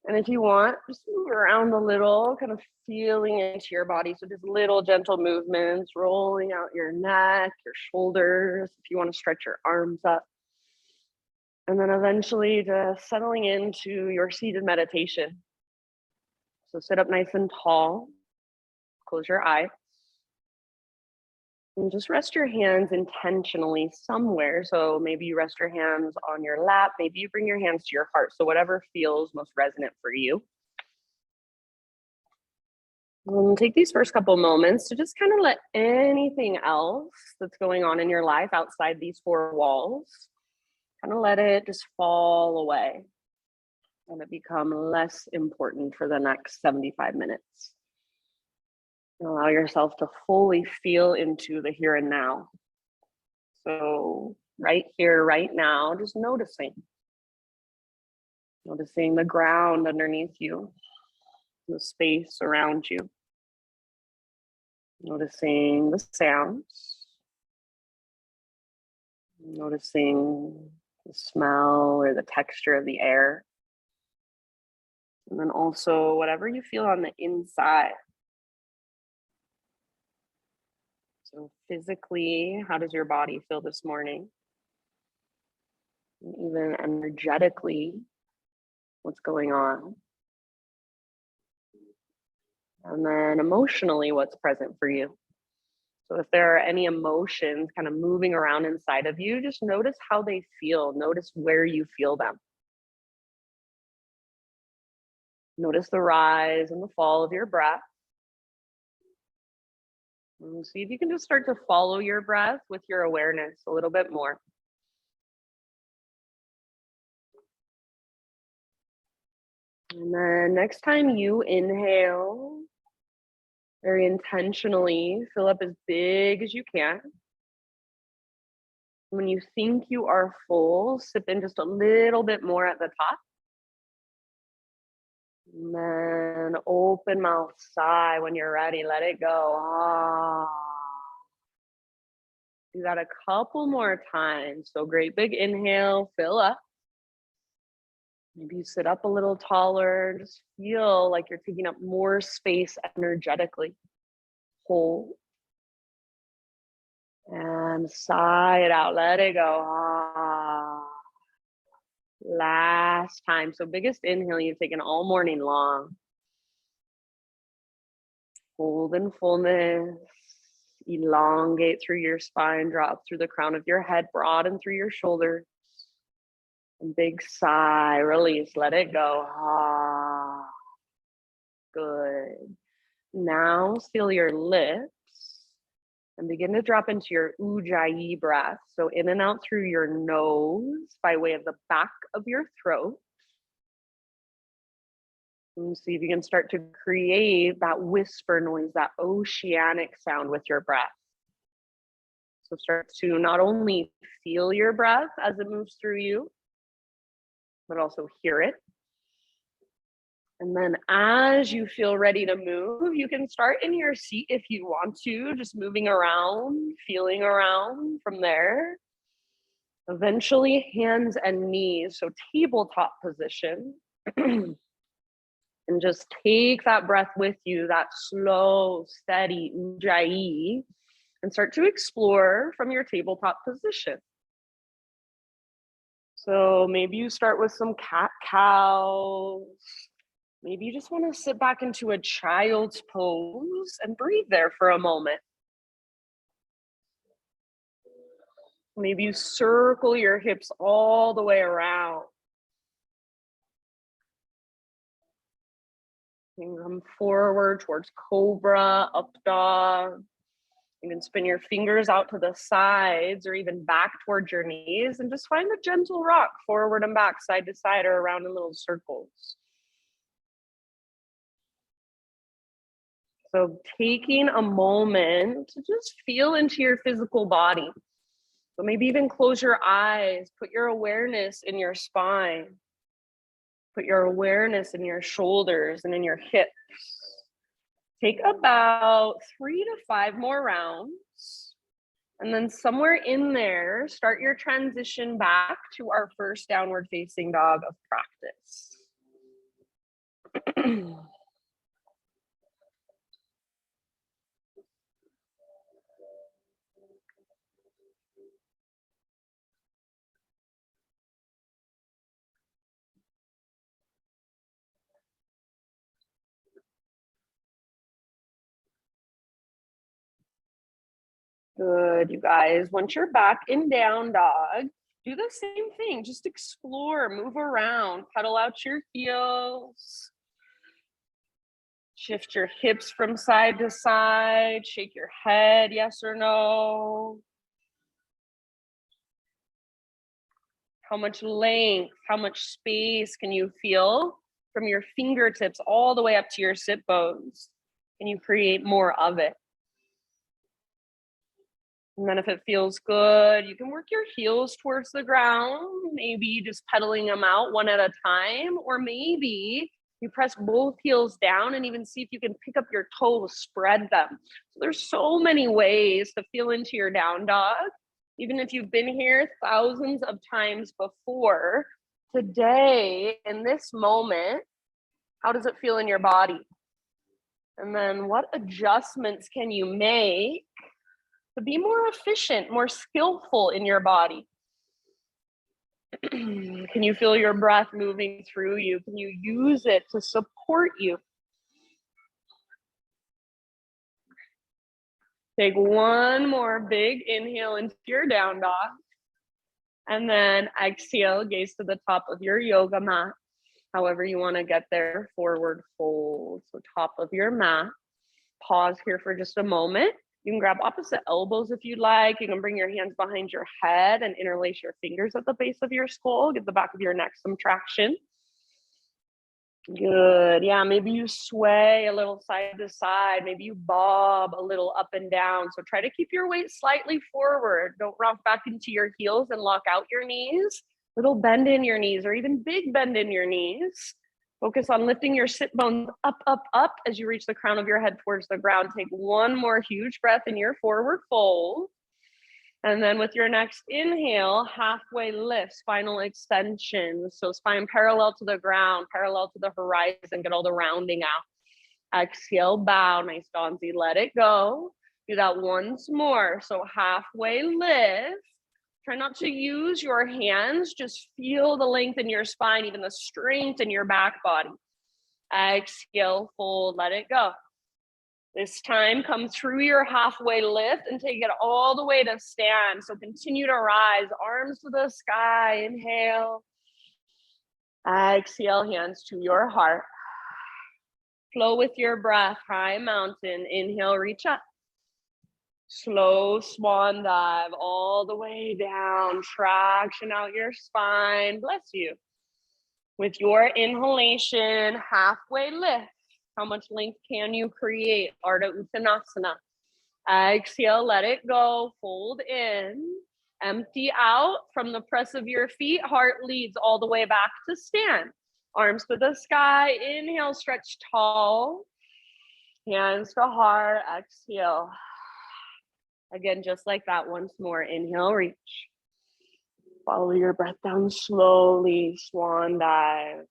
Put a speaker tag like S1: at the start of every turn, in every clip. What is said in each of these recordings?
S1: And if you want, just move around a little, kind of feeling into your body. So just little gentle movements, rolling out your neck, your shoulders, if you want to stretch your arms up. And then eventually just settling into your seated meditation. So sit up nice and tall, close your eyes. And just rest your hands intentionally somewhere. So maybe you rest your hands on your lap. Maybe you bring your hands to your heart. So whatever feels most resonant for you. And take these first couple moments to just kind of let anything else that's going on in your life outside these four walls, kind of let it just fall away and it become less important for the next 75 minutes. Allow yourself to fully feel into the here and now. So right here, right now, just noticing the ground underneath you, the space around you, noticing the sounds, noticing the smell or the texture of the air, and then also whatever you feel on the inside. So physically, how does your body feel this morning? And even energetically, what's going on? And then emotionally, what's present for you? So if there are any emotions kind of moving around inside of you, just notice how they feel. Notice where you feel them. Notice the rise and the fall of your breath. And see if you can just start to follow your breath with your awareness a little bit more. And then next time you inhale, very intentionally fill up as big as you can. When you think you are full, sip in just a little bit more at the top. And then open mouth sigh when you're ready. Let it go. Ah. Do that a couple more times. So great big inhale, fill up. Maybe you sit up a little taller. Just feel like you're taking up more space energetically. Hold. And sigh it out. Let it go. Ah. Last time. So biggest inhale you've taken all morning long. Hold in fullness. Elongate through your spine. Drop through the crown of your head. Broaden through your shoulders. And big sigh. Release. Let it go. Ah. Good. Now seal your lips. And begin to drop into your Ujjayi breath. So in and out through your nose by way of the back of your throat. And see if you can start to create that whisper noise, that oceanic sound with your breath. So start to not only feel your breath as it moves through you, but also hear it. And then as you feel ready to move, you can start in your seat if you want to, just moving around, feeling around from there. Eventually, hands and knees, so tabletop position. And just take that breath with you, that slow, steady Ujjayi, and start to explore from your tabletop position. So maybe you start with some cat-cows. Maybe you just want to sit back into a child's pose and breathe there for a moment. Maybe you circle your hips all the way around. You can come forward towards cobra, up dog. You can spin your fingers out to the sides or even back towards your knees and just find a gentle rock forward and back, side to side or around in little circles. So taking a moment to just feel into your physical body. So maybe even close your eyes, put your awareness in your spine, put your awareness in your shoulders and in your hips. Take about 3 to 5 more rounds. And then somewhere in there, start your transition back to our first downward facing dog of practice. Good, you guys. Once you're back in down dog, do the same thing. Just explore, move around, pedal out your heels. Shift your hips from side to side. Shake your head, yes or no. How much length, how much space can you feel from your fingertips all the way up to your sit bones? Can you create more of it? And then if it feels good, you can work your heels towards the ground, maybe just pedaling them out one at a time, or maybe you press both heels down and even see if you can pick up your toes, spread them. So there's so many ways to feel into your down dog. Even if you've been here thousands of times before, today, in this moment, how does it feel in your body? And then what adjustments can you make to be more efficient, more skillful in your body? Can you feel your breath moving through you? Can you use it to support you? Take one more big inhale into your down dog. And then exhale, gaze to the top of your yoga mat. However you want to get there, forward fold. So top of your mat. Pause here for just a moment. You can grab opposite elbows if you'd like. You can bring your hands behind your head and interlace your fingers at the base of your skull. Give the back of your neck some traction. Good. Yeah, maybe you sway a little side to side. Maybe you bob a little up and down. So try to keep your weight slightly forward. Don't rock back into your heels and lock out your knees. Little bend in your knees or even big bend in your knees. Focus on lifting your sit bones up, up, up as you reach the crown of your head towards the ground. Take one more huge breath in your forward fold. And then with your next inhale, halfway lift, spinal extension. So spine parallel to the ground, parallel to the horizon, get all the rounding out. Exhale, bow, nice Donzi, let it go. Do that once more. So halfway lift. Try not to use your hands, just feel the length in your spine, even the strength in your back body. Exhale, fold, let it go. This time, come through your halfway lift and take it all the way to stand. So continue to rise, arms to the sky, inhale. Exhale, hands to your heart. Flow with your breath, high mountain, inhale, reach up. Slow swan dive all the way down, traction out your spine, bless you. With your inhalation, halfway lift. How much length can you create? Ardha Uttanasana. Exhale, let it go, fold in, empty out from the press of your feet, heart leads all the way back to stand. Arms to the sky, inhale, stretch tall, hands to heart, exhale. Again, just like that, once more, inhale, reach. Follow your breath down slowly, swan dive.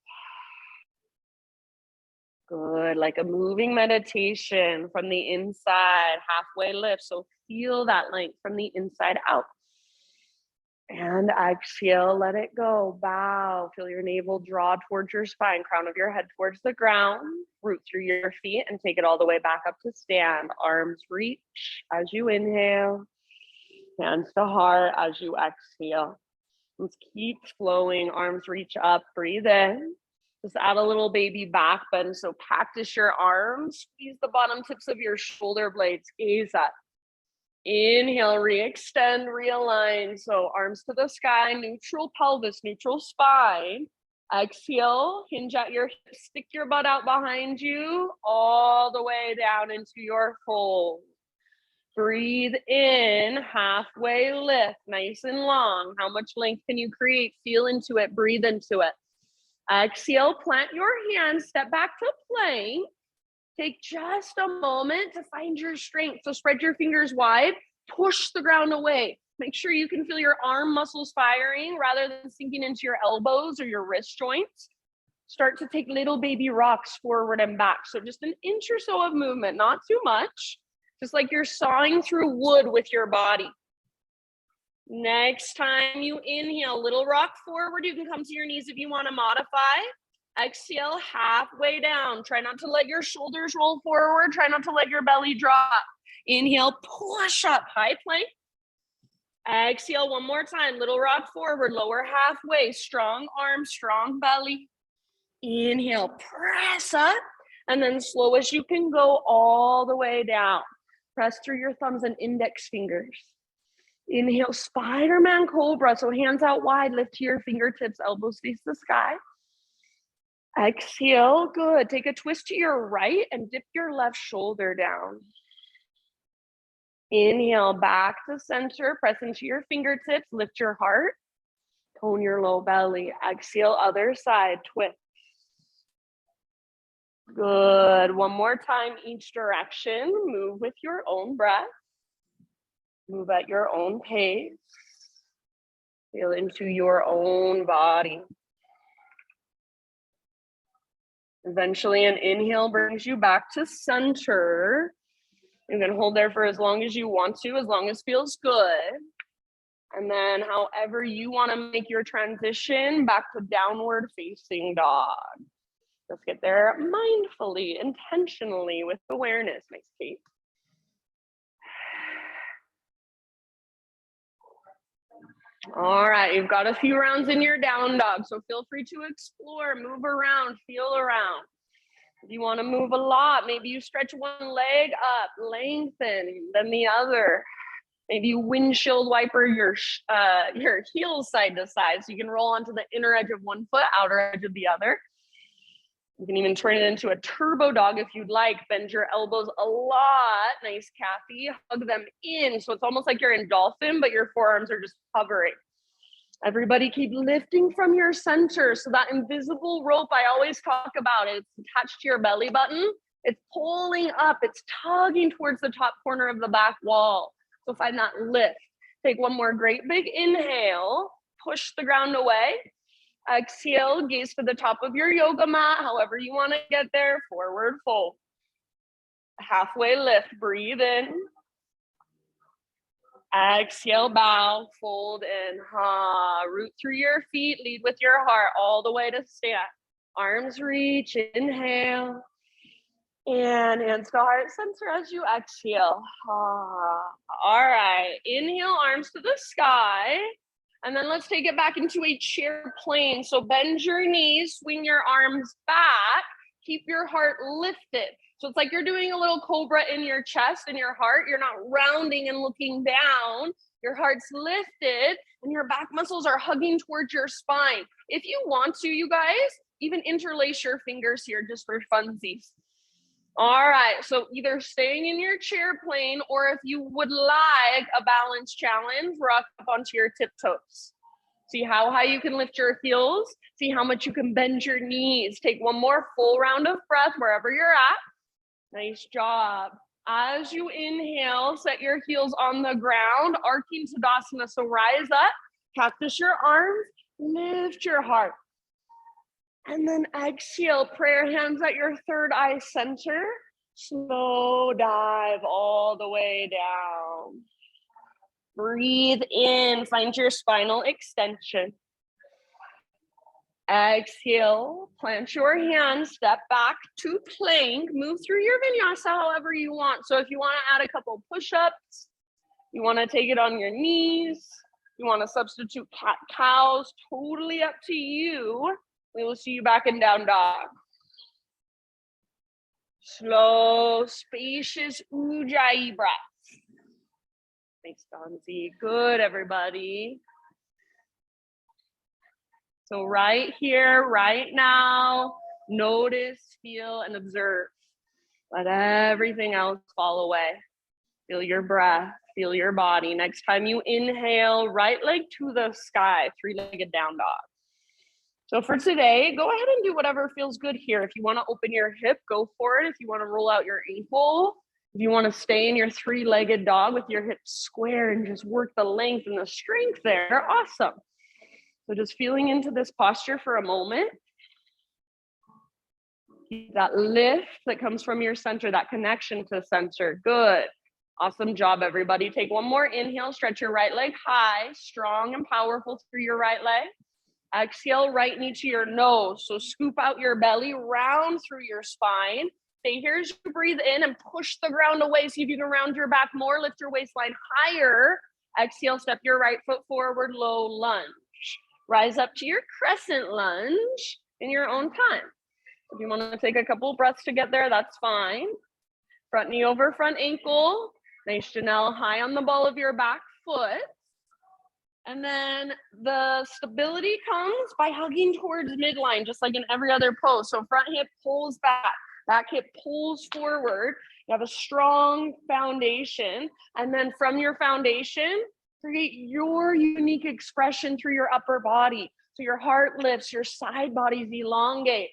S1: Good, like a moving meditation from the inside, halfway lift. So feel that length from the inside out. And exhale, let it go. Bow, feel your navel draw towards your spine, crown of your head towards the ground. Root through your feet and take it all the way back up to stand. Arms reach as you inhale. Hands to heart as you exhale. Let's keep flowing. Arms reach up, breathe in. Just add a little baby back bend. So cactus your arms, squeeze the bottom tips of your shoulder blades, gaze up. Inhale, re-extend, realign. So arms to the sky, neutral pelvis, neutral spine. Exhale, hinge at your hips, stick your butt out behind you, all the way down into your fold. Breathe in, halfway lift, nice and long. How much length can you create? Feel into it, breathe into it. Exhale, plant your hands, step back to plank. Take just a moment to find your strength. So spread your fingers wide, push the ground away. Make sure you can feel your arm muscles firing rather than sinking into your elbows or your wrist joints. Start to take little baby rocks forward and back. So just an inch or so of movement, not too much. Just like you're sawing through wood with your body. Next time you inhale, little rock forward. You can come to your knees if you want to modify. Exhale, halfway down. Try not to let your shoulders roll forward. Try not to let your belly drop. Inhale, push up, high plank. Exhale, one more time. Little rock forward, lower halfway. Strong arms, strong belly. Inhale, press up. And then slow as you can go all the way down. Press through your thumbs and index fingers. Inhale, Spider-Man Cobra. So hands out wide, lift to your fingertips, elbows face the sky. Exhale, good. Take a twist to your right and dip your left shoulder down. Inhale, back to center, press into your fingertips, lift your heart, tone your low belly. Exhale, other side, twist. Good. One more time, each direction. Move with your own breath. Move at your own pace. Feel into your own body. Eventually, an inhale brings you back to center. You can hold there for as long as you want to, as long as feels good. And then however you want to make your transition back to downward facing dog. Let's get there mindfully, intentionally, with awareness. Nice, Kate. All right, you've got a few rounds in your down dog, so feel free to explore, move around, feel around. If you want to move a lot, maybe you stretch one leg up, lengthen, then the other. Maybe you windshield wiper your heels side to side, so you can roll onto the inner edge of one foot, outer edge of the other. You can even turn it into a turbo dog if you'd like. Bend your elbows a lot. Nice, Kathy. Hug them in. So it's almost like you're in dolphin, but your forearms are just hovering. Everybody keep lifting from your center. So that invisible rope I always talk about, it's attached to your belly button. It's pulling up. It's tugging towards the top corner of the back wall. So find that lift. Take one more great big inhale. Push the ground away. Exhale, gaze to the top of your yoga mat, however you want to get there, forward fold. Halfway lift, breathe in. Exhale, bow, fold in. Root through your feet, lead with your heart all the way to stand. Arms reach, inhale. And hands to heart center as you exhale. All right, inhale, arms to the sky. And then let's take it back into a chair plane. So bend your knees, swing your arms back, keep your heart lifted. So it's like you're doing a little cobra in your chest and your heart. You're not rounding and looking down. Your heart's lifted and your back muscles are hugging towards your spine. If you want to, you guys, even interlace your fingers here just for funsies. All right, so either staying in your chair plane, or if you would like a balance challenge, rock up onto your tiptoes. See how high you can lift your heels. See how much you can bend your knees. Take one more full round of breath wherever you're at. Nice job. As you inhale, set your heels on the ground, arching Tadasana. So rise up, cactus your arms, lift your heart. And then exhale, prayer hands at your third eye center. Slow dive all the way down. Breathe in, find your spinal extension. Exhale, plant your hands, step back to plank, move through your vinyasa however you want. So if you want to add a couple push-ups, you want to take it on your knees, you want to substitute cat-cows, totally up to you. We will see you back in down dog. Slow, spacious Ujjayi breath. Thanks, Donzi. Good, everybody. So right here, right now, notice, feel, and observe. Let everything else fall away. Feel your breath, feel your body. Next time you inhale, right leg to the sky, three-legged down dog. So for today, go ahead and do whatever feels good here. If you want to open your hip, go for it. If you want to roll out your ankle, if you want to stay in your three-legged dog with your hips square and just work the length and the strength there, awesome. So just feeling into this posture for a moment. Keep that lift that comes from your center, that connection to center. Good. Awesome job, everybody. Take one more inhale, stretch your right leg high, strong and powerful through your right leg. Exhale, right knee to your nose. So scoop out your belly, round through your spine. Stay here as you breathe in and push the ground away. See if you can round your back more, lift your waistline higher. Exhale, step your right foot forward, low lunge. Rise up to your crescent lunge in your own time. If you want to take a couple breaths to get there, that's fine. Front knee over front ankle. Nice Janelle, high on the ball of your back foot. And then the stability comes by hugging towards midline, just like in every other pose. So front hip pulls back hip pulls forward. You have a strong foundation. And then from your foundation, create your unique expression through your upper body. So your heart lifts, your side bodies elongate.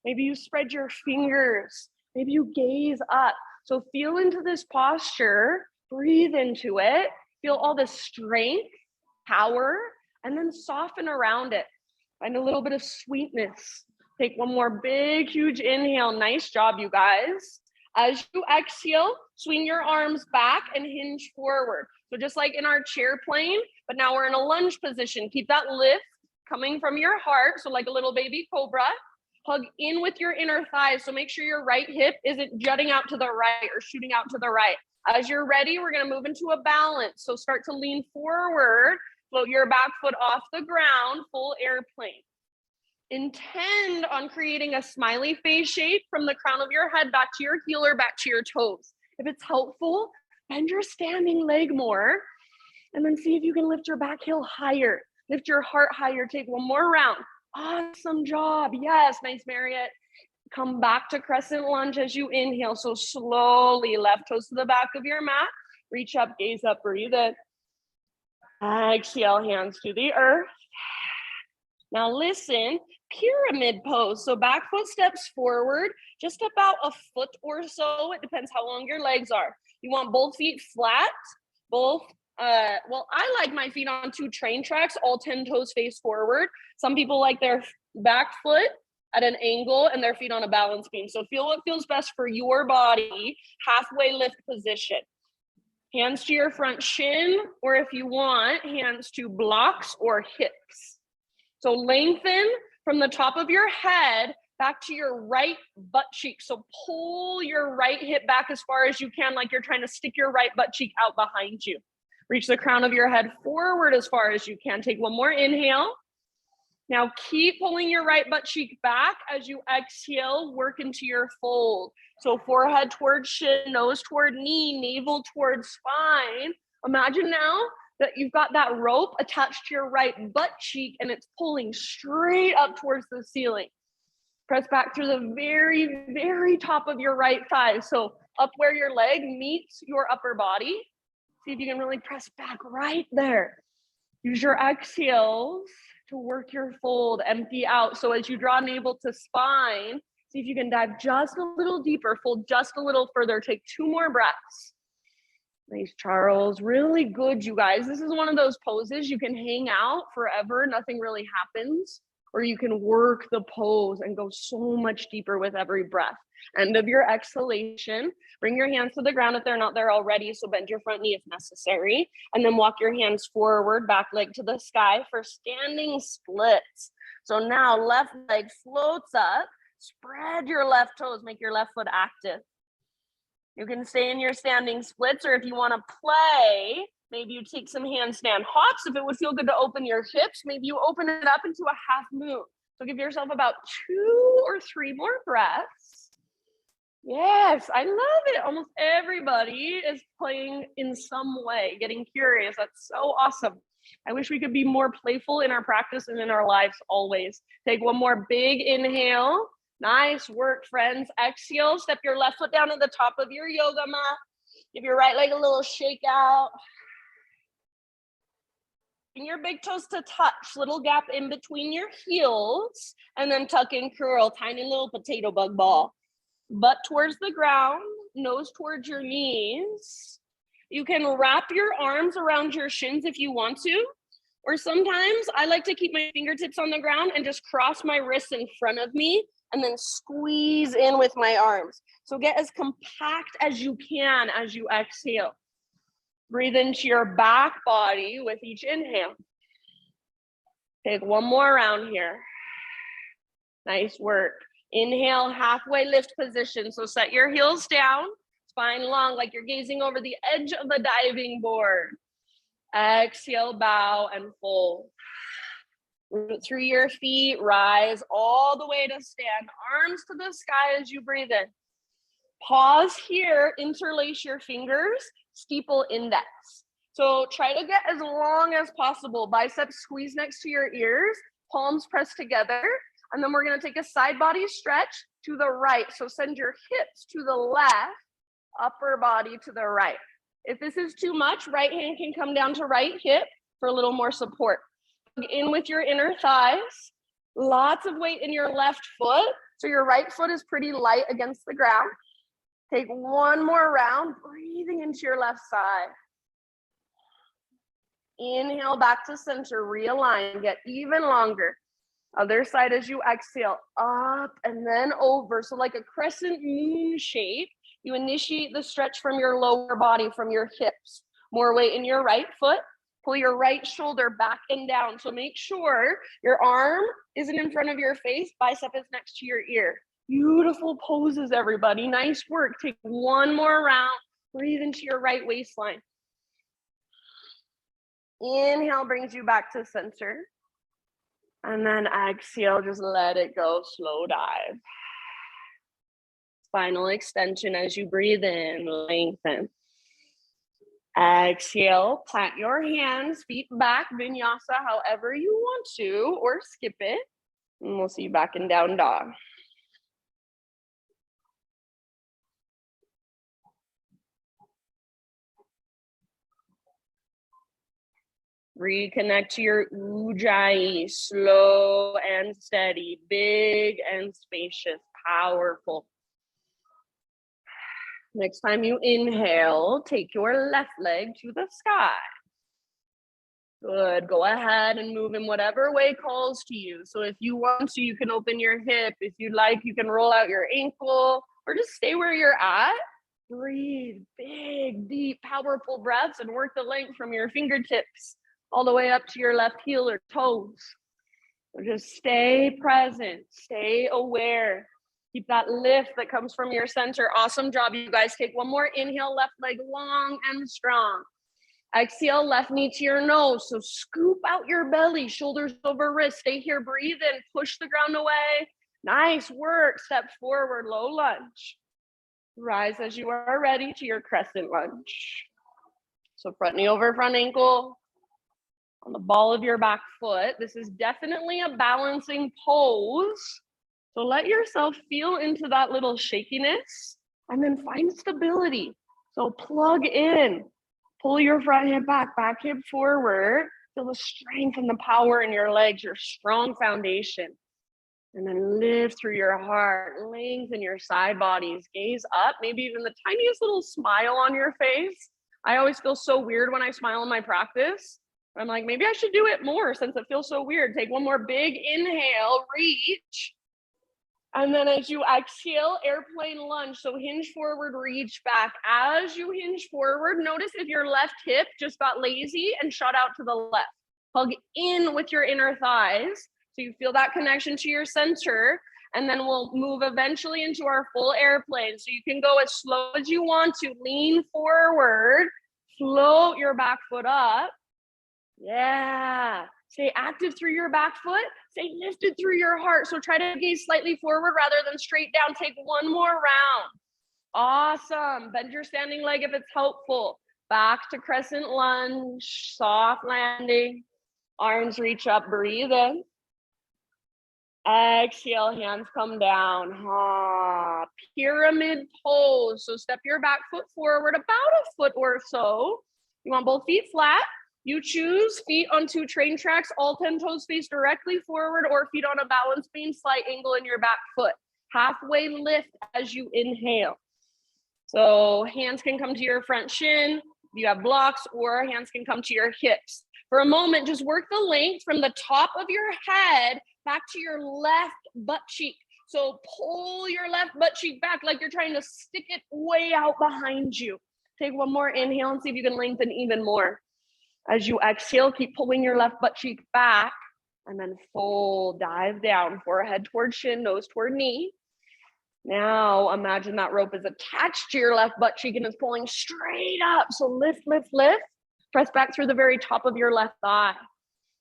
S1: Maybe you spread your fingers. Maybe you gaze up. So feel into this posture, breathe into it, feel all the strength, power, and then soften around it. Find a little bit of sweetness. Take one more big, huge inhale. Nice job, you guys. As you exhale, swing your arms back and hinge forward. So just like in our chair plane, but now we're in a lunge position. Keep that lift coming from your heart. So like a little baby cobra. Hug in with your inner thighs. So make sure your right hip isn't jutting out to the right or shooting out to the right. As you're ready, we're going to move into a balance. So start to lean forward, float your back foot off the ground, full airplane. Intend on creating a smiley face shape from the crown of your head back to your heel or back to your toes. If it's helpful, bend your standing leg more, and then see if you can lift your back heel higher. Lift your heart higher. Take one more round. Awesome job. Yes, nice, Marriott. Come back to crescent lunge as you inhale. So slowly, left toes to the back of your mat. Reach up, gaze up, breathe in. Exhale, hands to the earth. Now listen, pyramid pose. So back foot steps forward, just about a foot or so. It depends how long your legs are. You want both feet flat, well, I like my feet on 2 train tracks, all 10 toes face forward. Some people like their back foot at an angle and their feet on a balance beam. So feel what feels best for your body, halfway lift position. Hands to your front shin, or if you want, hands to blocks or hips. So lengthen from the top of your head back to your right butt cheek. So pull your right hip back as far as you can, like you're trying to stick your right butt cheek out behind you. Reach the crown of your head forward as far as you can. Take one more inhale. Now keep pulling your right butt cheek back as you exhale, work into your fold. So forehead towards shin, nose toward knee, navel towards spine. Imagine now that you've got that rope attached to your right butt cheek and it's pulling straight up towards the ceiling. Press back through the very, very top of your right thigh. So up where your leg meets your upper body. See if you can really press back right there. Use your exhales to work your fold, empty out. So as you draw navel to spine, see if you can dive just a little deeper, fold just a little further. Take 2 more breaths. Nice, Charles. Really good, you guys. This is one of those poses you can hang out forever. Nothing really happens. Or you can work the pose and go so much deeper with every breath. End of your exhalation. Bring your hands to the ground if they're not there already. So bend your front knee if necessary. And then walk your hands forward, back leg to the sky for standing splits. So now left leg floats up. Spread your left toes. Make your left foot active. You can stay in your standing splits, or if you want to play, maybe you take some handstand hops. If it would feel good to open your hips, maybe you open it up into a half moon. So give yourself about 2 or 3 more breaths. Yes, I love it. Almost everybody is playing in some way, getting curious. That's so awesome. I wish we could be more playful in our practice and in our lives always. Take one more big inhale. Nice work, friends. Exhale, step your left foot down to the top of your yoga mat. Give your right leg a little shake out. Bring your big toes to touch, little gap in between your heels, and then tuck and curl, tiny little potato bug ball. Butt towards the ground, nose towards your knees. You can wrap your arms around your shins if you want to, or sometimes I like to keep my fingertips on the ground and just cross my wrists in front of me and then squeeze in with my arms. So get as compact as you can as you exhale. Breathe into your back body with each inhale. Take one more round here. Nice work. Inhale, halfway lift position. So set your heels down, spine long, like you're gazing over the edge of the diving board. Exhale, bow and fold. Root through your feet, rise all the way to stand. Arms to the sky as you breathe in. Pause here, interlace your fingers, steeple index. So try to get as long as possible. Biceps squeeze next to your ears, palms press together. And then we're gonna take a side body stretch to the right. So send your hips to the left, upper body to the right. If this is too much, right hand can come down to right hip for a little more support. In with your inner thighs, lots of weight in your left foot. So your right foot is pretty light against the ground. Take one more round, breathing into your left side. Inhale back to center, realign, get even longer. Other side as you exhale, up and then over. So like a crescent moon shape, you initiate the stretch from your lower body, from your hips. More weight in your right foot. Pull your right shoulder back and down. So make sure your arm isn't in front of your face, bicep is next to your ear. Beautiful poses, everybody. Nice work. Take one more round. Breathe into your right waistline. Inhale brings you back to center. And then exhale, just let it go, slow dive. Spinal extension as you breathe in, lengthen. Exhale, plant your hands, feet back, vinyasa, however you want to, or skip it. And we'll see you back in down dog. Reconnect to your ujjayi, slow and steady, big and spacious, powerful. Next time you inhale, take your left leg to the sky. Good, go ahead and move in whatever way calls to you. So if you want to, you can open your hip. If you like, you can roll out your ankle or just stay where you're at. Breathe, big, deep, powerful breaths and work the length from your fingertips all the way up to your left heel or toes. So just stay present, stay aware. Keep that lift that comes from your center. Awesome job, you guys. Take one more inhale, left leg long and strong. Exhale, left knee to your nose. So scoop out your belly, shoulders over wrist. Stay here, breathe in, push the ground away. Nice work. Step forward, low lunge. Rise as you are ready to your crescent lunge. So front knee over front ankle. On the ball of your back foot. This is definitely a balancing pose. So let yourself feel into that little shakiness and then find stability. So plug in, pull your front hip back hip forward. Feel the strength and the power in your legs, your strong foundation. And then lift through your heart, lengthen your side bodies, gaze up, maybe even the tiniest little smile on your face. I always feel so weird when I smile in my practice. I'm like, maybe I should do it more since it feels so weird. Take one more big inhale, reach. And then as you exhale, airplane lunge. So hinge forward, reach back. As you hinge forward, notice if your left hip just got lazy and shot out to the left. Hug in with your inner thighs. So you feel that connection to your center. And then we'll move eventually into our full airplane. So you can go as slow as you want to. Lean forward, float your back foot up. Yeah, stay active through your back foot, stay lifted through your heart. So try to gaze slightly forward rather than straight down. Take one more round. Awesome. Bend your standing leg if it's helpful. Back to crescent lunge, soft landing. Arms reach up, breathe in. Exhale, hands come down. Pyramid pose. So step your back foot forward about a foot or so. You want both feet flat. You choose feet on 2 train tracks, all 10 toes face directly forward, or feet on a balance beam, slight angle in your back foot. Halfway lift as you inhale. So hands can come to your front shin, you have blocks, or hands can come to your hips. For a moment, just work the length from the top of your head back to your left butt cheek. So pull your left butt cheek back like you're trying to stick it way out behind you. Take one more inhale and see if you can lengthen even more. As you exhale, keep pulling your left butt cheek back and then fold, dive down, forehead toward shin, nose toward knee. Now imagine that rope is attached to your left butt cheek and it's pulling straight up. So lift, lift, lift. Press back through the very top of your left thigh.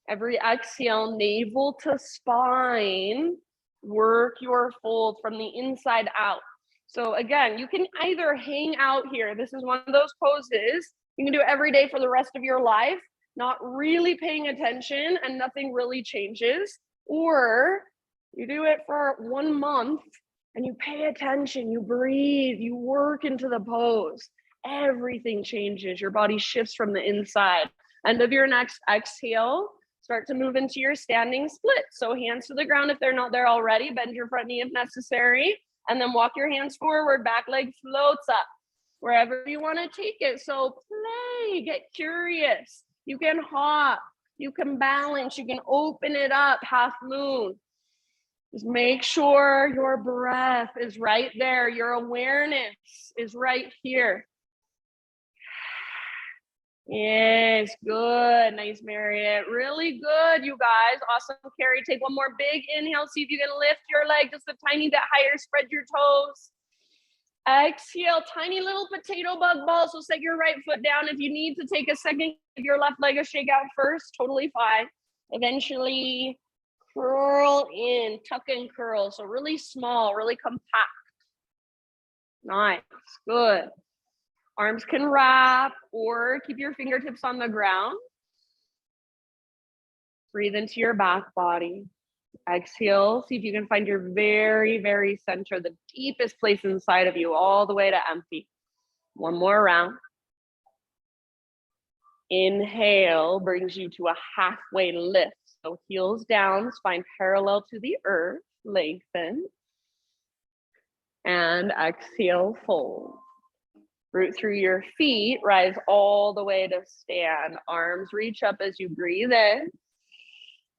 S1: Every exhale, navel to spine. Work your fold from the inside out. So again, you can either hang out here. This is one of those poses. You can do it every day for the rest of your life, not really paying attention and nothing really changes. Or you do it for 1 month and you pay attention, you breathe, you work into the pose. Everything changes. Your body shifts from the inside. End of your next exhale, start to move into your standing split. So hands to the ground if they're not there already. Bend your front knee if necessary. And then walk your hands forward. Back leg floats up wherever you want to take it. So play, get curious. You can hop, you can balance, you can open it up, half moon. Just make sure your breath is right there. Your awareness is right here. Yes, good. Nice, Marriott. Really good, you guys. Awesome, Carrie. Take one more big inhale. See if you can lift your leg just a tiny bit higher. Spread your toes. Exhale, tiny little potato bug ball. So set your right foot down. If you need to take a second, give your left leg a shake out first. Totally fine. Eventually, curl in, tuck and curl. So really small, really compact. Nice, good. Arms can wrap or keep your fingertips on the ground. Breathe into your back body. Exhale, see if you can find your very, very center, the deepest place inside of you, all the way to empty. One more round. Inhale brings you to a halfway lift. So heels down, spine parallel to the earth, lengthen. And exhale, fold. Root through your feet, rise all the way to stand. Arms reach up as you breathe in.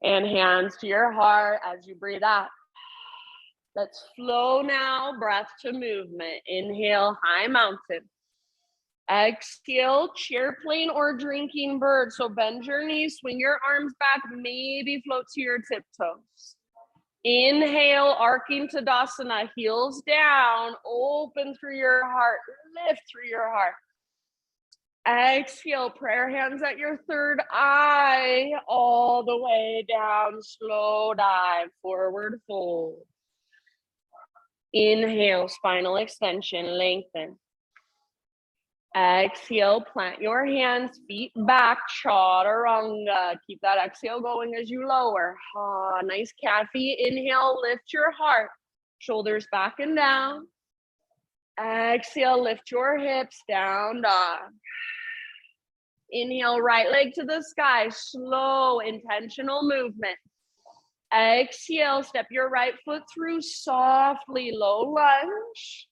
S1: And hands to your heart as you breathe out. Let's flow now, breath to movement. Inhale, high mountain. Exhale, chair plane or drinking bird. So bend your knees, swing your arms back, maybe float to your tiptoes. Inhale, arcing Tadasana, heels down, open through your heart, lift through your heart. Exhale, prayer hands at your third eye, all the way down, slow dive, forward fold. Inhale, spinal extension, lengthen. Exhale, plant your hands, feet back, chaturanga. Keep that exhale going as you lower. Nice Kathy. Inhale, lift your heart, shoulders back and down. Exhale, lift your hips, down dog. Inhale, right leg to the sky, slow, intentional movement. Exhale, step your right foot through softly, low lunge.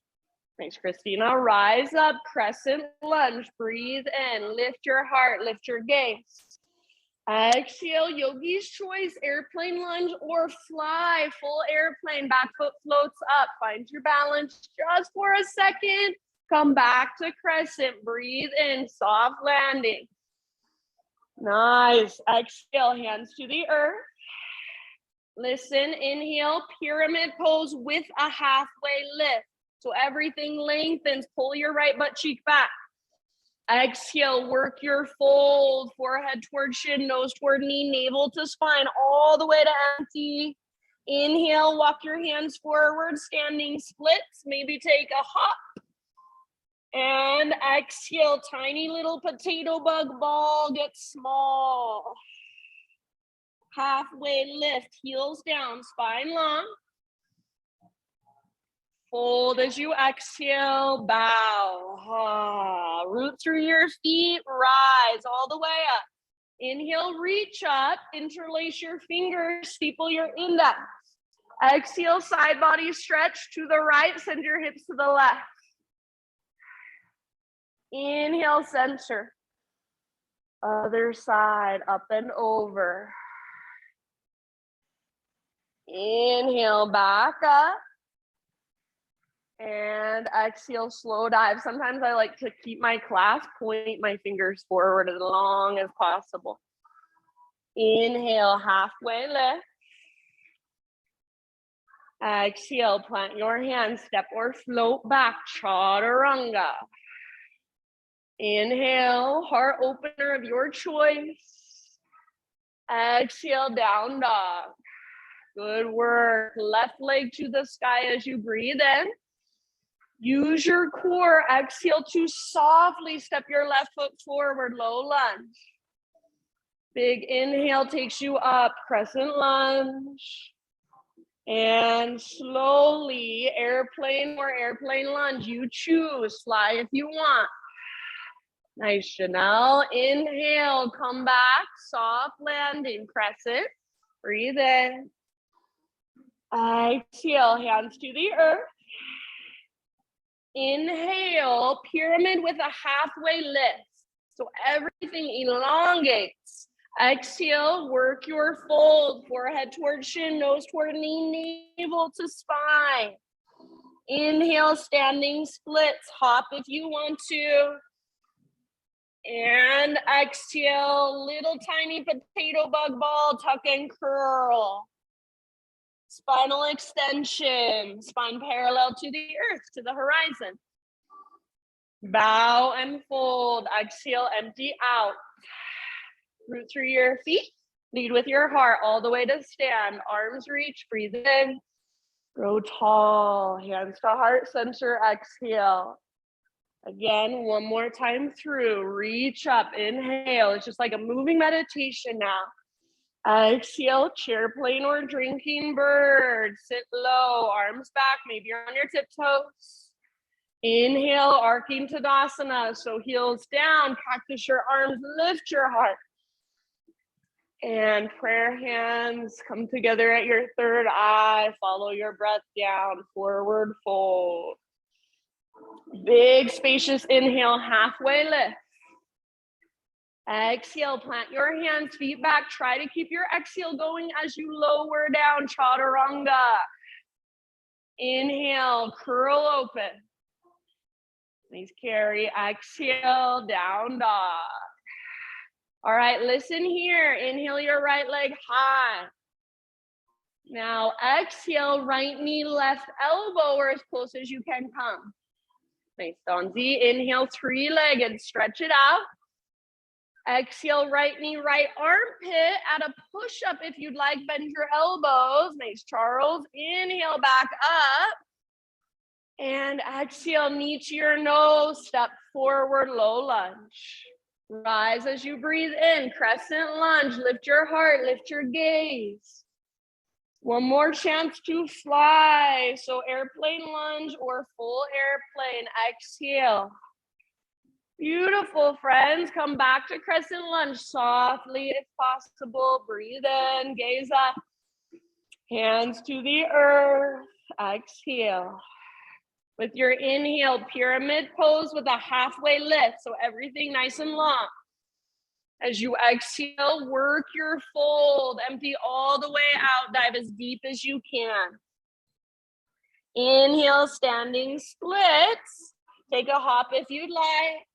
S1: Thanks, Christina. Rise up, crescent lunge. Breathe in, lift your heart, lift your gaze. Exhale, yogi's choice, airplane lunge or fly, full airplane. Back foot floats up. Find your balance just for a second. Come back to crescent. Breathe in, soft landing. Nice. Exhale, hands to the earth. Listen, inhale, pyramid pose with a halfway lift. So everything lengthens. Pull your right butt cheek back. Exhale, work your fold. Forehead toward shin, nose toward knee, navel to spine, all the way to empty. Inhale, walk your hands forward, standing splits. Maybe take a hop. And exhale, tiny little potato bug ball, get small. Halfway lift, heels down, spine long. Fold as you exhale, bow. Root through your feet, rise all the way up. Inhale, reach up, interlace your fingers, steeple your index. Exhale, side body stretch to the right, send your hips to the left. Inhale, center. Other side, up and over. Inhale, back up. And exhale, slow dive. Sometimes I like to keep my clasp, point my fingers forward as long as possible. Inhale, halfway lift. Exhale, plant your hands, step or float back, chaturanga. Inhale, heart opener of your choice. Exhale, down dog. Good work. Left leg to the sky as you breathe in. Use your core. Exhale to softly step your left foot forward, low lunge. Big inhale takes you up, crescent lunge. And slowly, airplane or airplane lunge. You choose, fly if you want. Nice, Janelle. Inhale, come back, soft landing, crescent. Breathe in. Exhale, hands to the earth. Inhale, pyramid with a halfway lift. So everything elongates. Exhale, work your fold. Forehead towards shin, nose toward knee, navel to spine. Inhale, standing splits. Hop if you want to. And exhale, little tiny potato bug ball, tuck and curl. Spinal extension, spine parallel to the earth, to the horizon. Bow and fold. Exhale, empty out. Root through your feet. Lead with your heart all the way to stand. Arms reach, breathe in. Grow tall, hands to heart center, exhale. Again, one more time through. Reach up, inhale. It's just like a moving meditation now. Exhale, chair plane or drinking bird. Sit low, arms back, maybe you're on your tiptoes. Inhale, arcing Tadasana, so heels down, practice your arms, lift your heart. And prayer hands come together at your third eye, follow your breath down, forward fold. Big spacious inhale, halfway lift. Exhale, plant your hands, feet back. Try to keep your exhale going as you lower down, chaturanga. Inhale, curl open. Nice carry. Exhale, down dog. All right, listen here. Inhale your right leg high. Now exhale, right knee, left elbow, or as close as you can come. Nice, Donzi. Inhale, three-legged, stretch it out. Exhale, right knee, right armpit. Add a push-up if you'd like. Bend your elbows. Nice, Charles. Inhale, back up. And exhale, knee to your nose. Step forward, low lunge. Rise as you breathe in. Crescent lunge. Lift your heart. Lift your gaze. One more chance to fly. So airplane lunge or full airplane. Exhale. Beautiful, friends. Come back to crescent lunge softly if possible. Breathe in, gaze up. Hands to the earth. Exhale. With your inhale, pyramid pose with a halfway lift. So everything nice and long. As you exhale, work your fold. Empty all the way out. Dive as deep as you can. Inhale, standing splits. Take a hop if you'd like.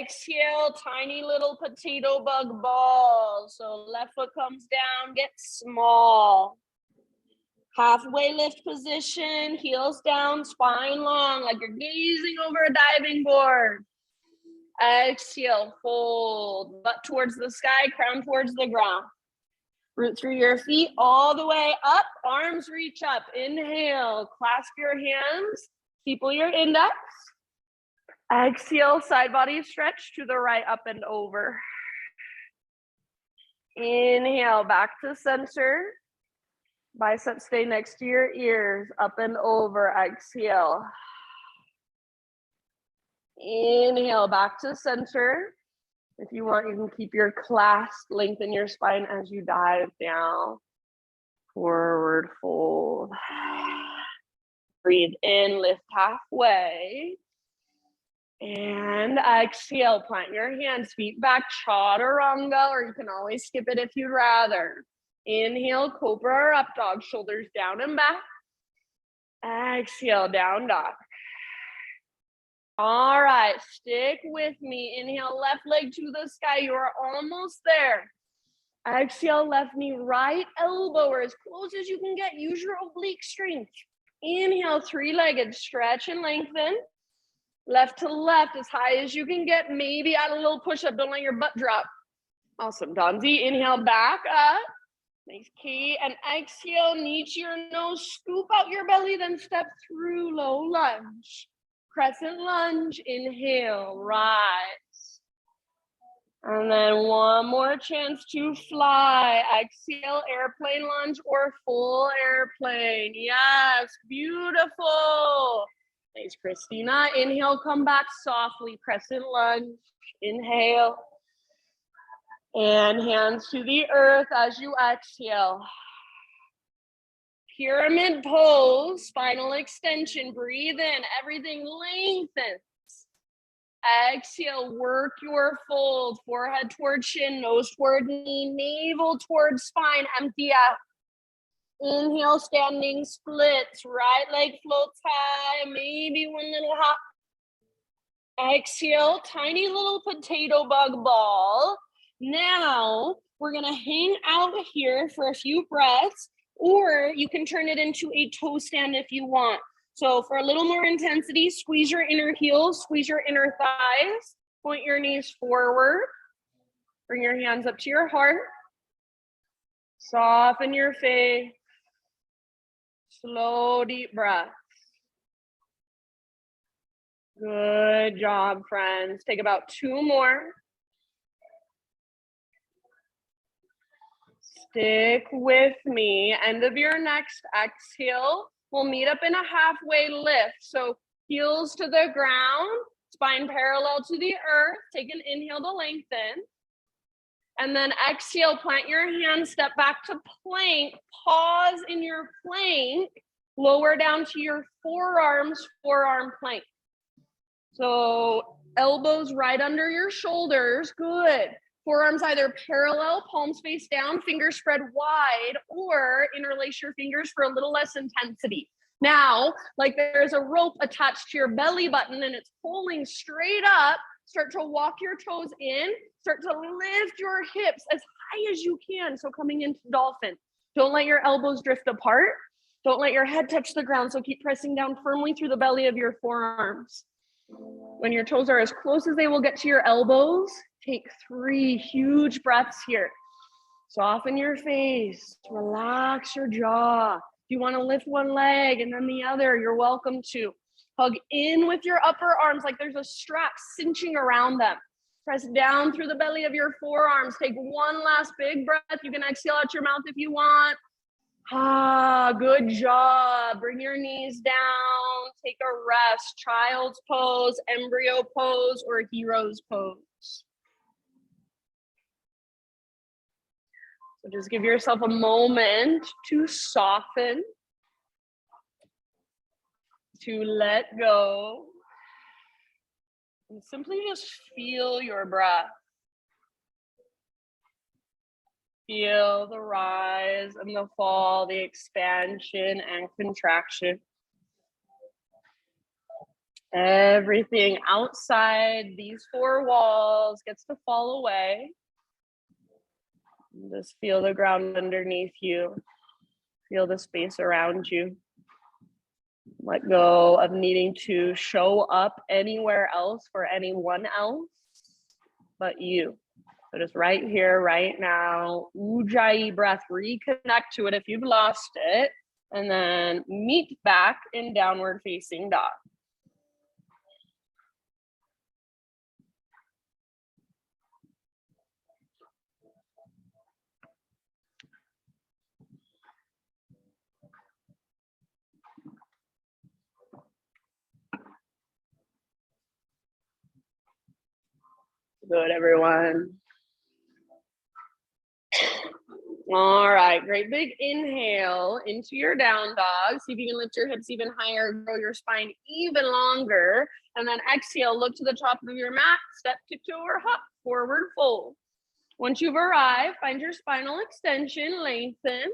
S1: Exhale, tiny little potato bug ball. So left foot comes down, get small. Halfway lift position, heels down, spine long, like you're gazing over a diving board. Exhale, fold, butt towards the sky, crown towards the ground. Root through your feet all the way up, arms reach up. Inhale, clasp your hands, steeple your index. Exhale, side body stretch to the right, up and over. Inhale, back to center. Biceps stay next to your ears, up and over. Exhale. Inhale, back to center. If you want, you can keep your clasp, lengthen your spine as you dive down. Forward fold. Breathe in, lift halfway. And exhale, plant your hands, feet back, chaturanga, or you can always skip it if you'd rather. Inhale, cobra or up dog, shoulders down and back. Exhale, down dog. All right, stick with me. Inhale, left leg to the sky. You are almost there. Exhale, left knee, right elbow, or as close as you can get. Use your oblique strength. Inhale, three-legged, stretch and lengthen. Left to left, as high as you can get. Maybe add a little push-up. Don't let your butt drop. Awesome, Donzi. Inhale, back up. Nice key. And exhale, knee to your nose. Scoop out your belly, then step through low lunge. Crescent lunge. Inhale, rise. And then one more chance to fly. Exhale, airplane lunge or full airplane. Yes, beautiful. Nice, Christina. Inhale, come back softly. Crescent lunge. Inhale. And hands to the earth as you exhale. Pyramid pose, spinal extension. Breathe in, everything lengthens. Exhale, work your fold. Forehead toward chin, nose toward knee, navel toward spine. Empty out. Inhale, standing splits. Right leg floats high. Maybe one little hop. Exhale, tiny little potato bug ball. Now, we're gonna hang out here for a few breaths, or you can turn it into a toe stand if you want. So for a little more intensity, squeeze your inner heels, squeeze your inner thighs, point your knees forward, bring your hands up to your heart, soften your face, slow, deep breath. Good job, friends. Take about 2 more. Stick with me. End of your next exhale. We'll meet up in a halfway lift. So heels to the ground, spine parallel to the earth. Take an inhale to lengthen. And then exhale, plant your hands, step back to plank. Pause in your plank. Lower down to your forearms, forearm plank. So elbows right under your shoulders. Good. Forearms either parallel, palms face down, fingers spread wide, or interlace your fingers for a little less intensity. Now, like there's a rope attached to your belly button and it's pulling straight up, start to walk your toes in, start to lift your hips as high as you can. So coming into dolphin. Don't let your elbows drift apart. Don't let your head touch the ground. So keep pressing down firmly through the belly of your forearms. When your toes are as close as they will get to your elbows, take 3 huge breaths here. Soften your face, relax your jaw. If you want to lift one leg and then the other, you're welcome to. Hug in with your upper arms like there's a strap cinching around them. Press down through the belly of your forearms. Take one last big breath. You can exhale out your mouth if you want. Ah, good job. Bring your knees down. Take a rest. Child's pose, embryo pose, or hero's pose. So just give yourself a moment to soften, to let go, and simply just feel your breath. Feel the rise and the fall, the expansion and contraction. Everything outside these 4 walls gets to fall away. Just feel the ground underneath you. Feel the space around you. Let go of needing to show up anywhere else for anyone else but you. So just right here, right now, Ujjayi breath, reconnect to it if you've lost it, and then meet back in downward facing dog. Good, everyone. All right, great big inhale into your down dog. See if you can lift your hips even higher, grow your spine even longer. And then exhale, look to the top of your mat, step, tiptoe, or hop, forward fold. Once you've arrived, find your spinal extension, lengthen.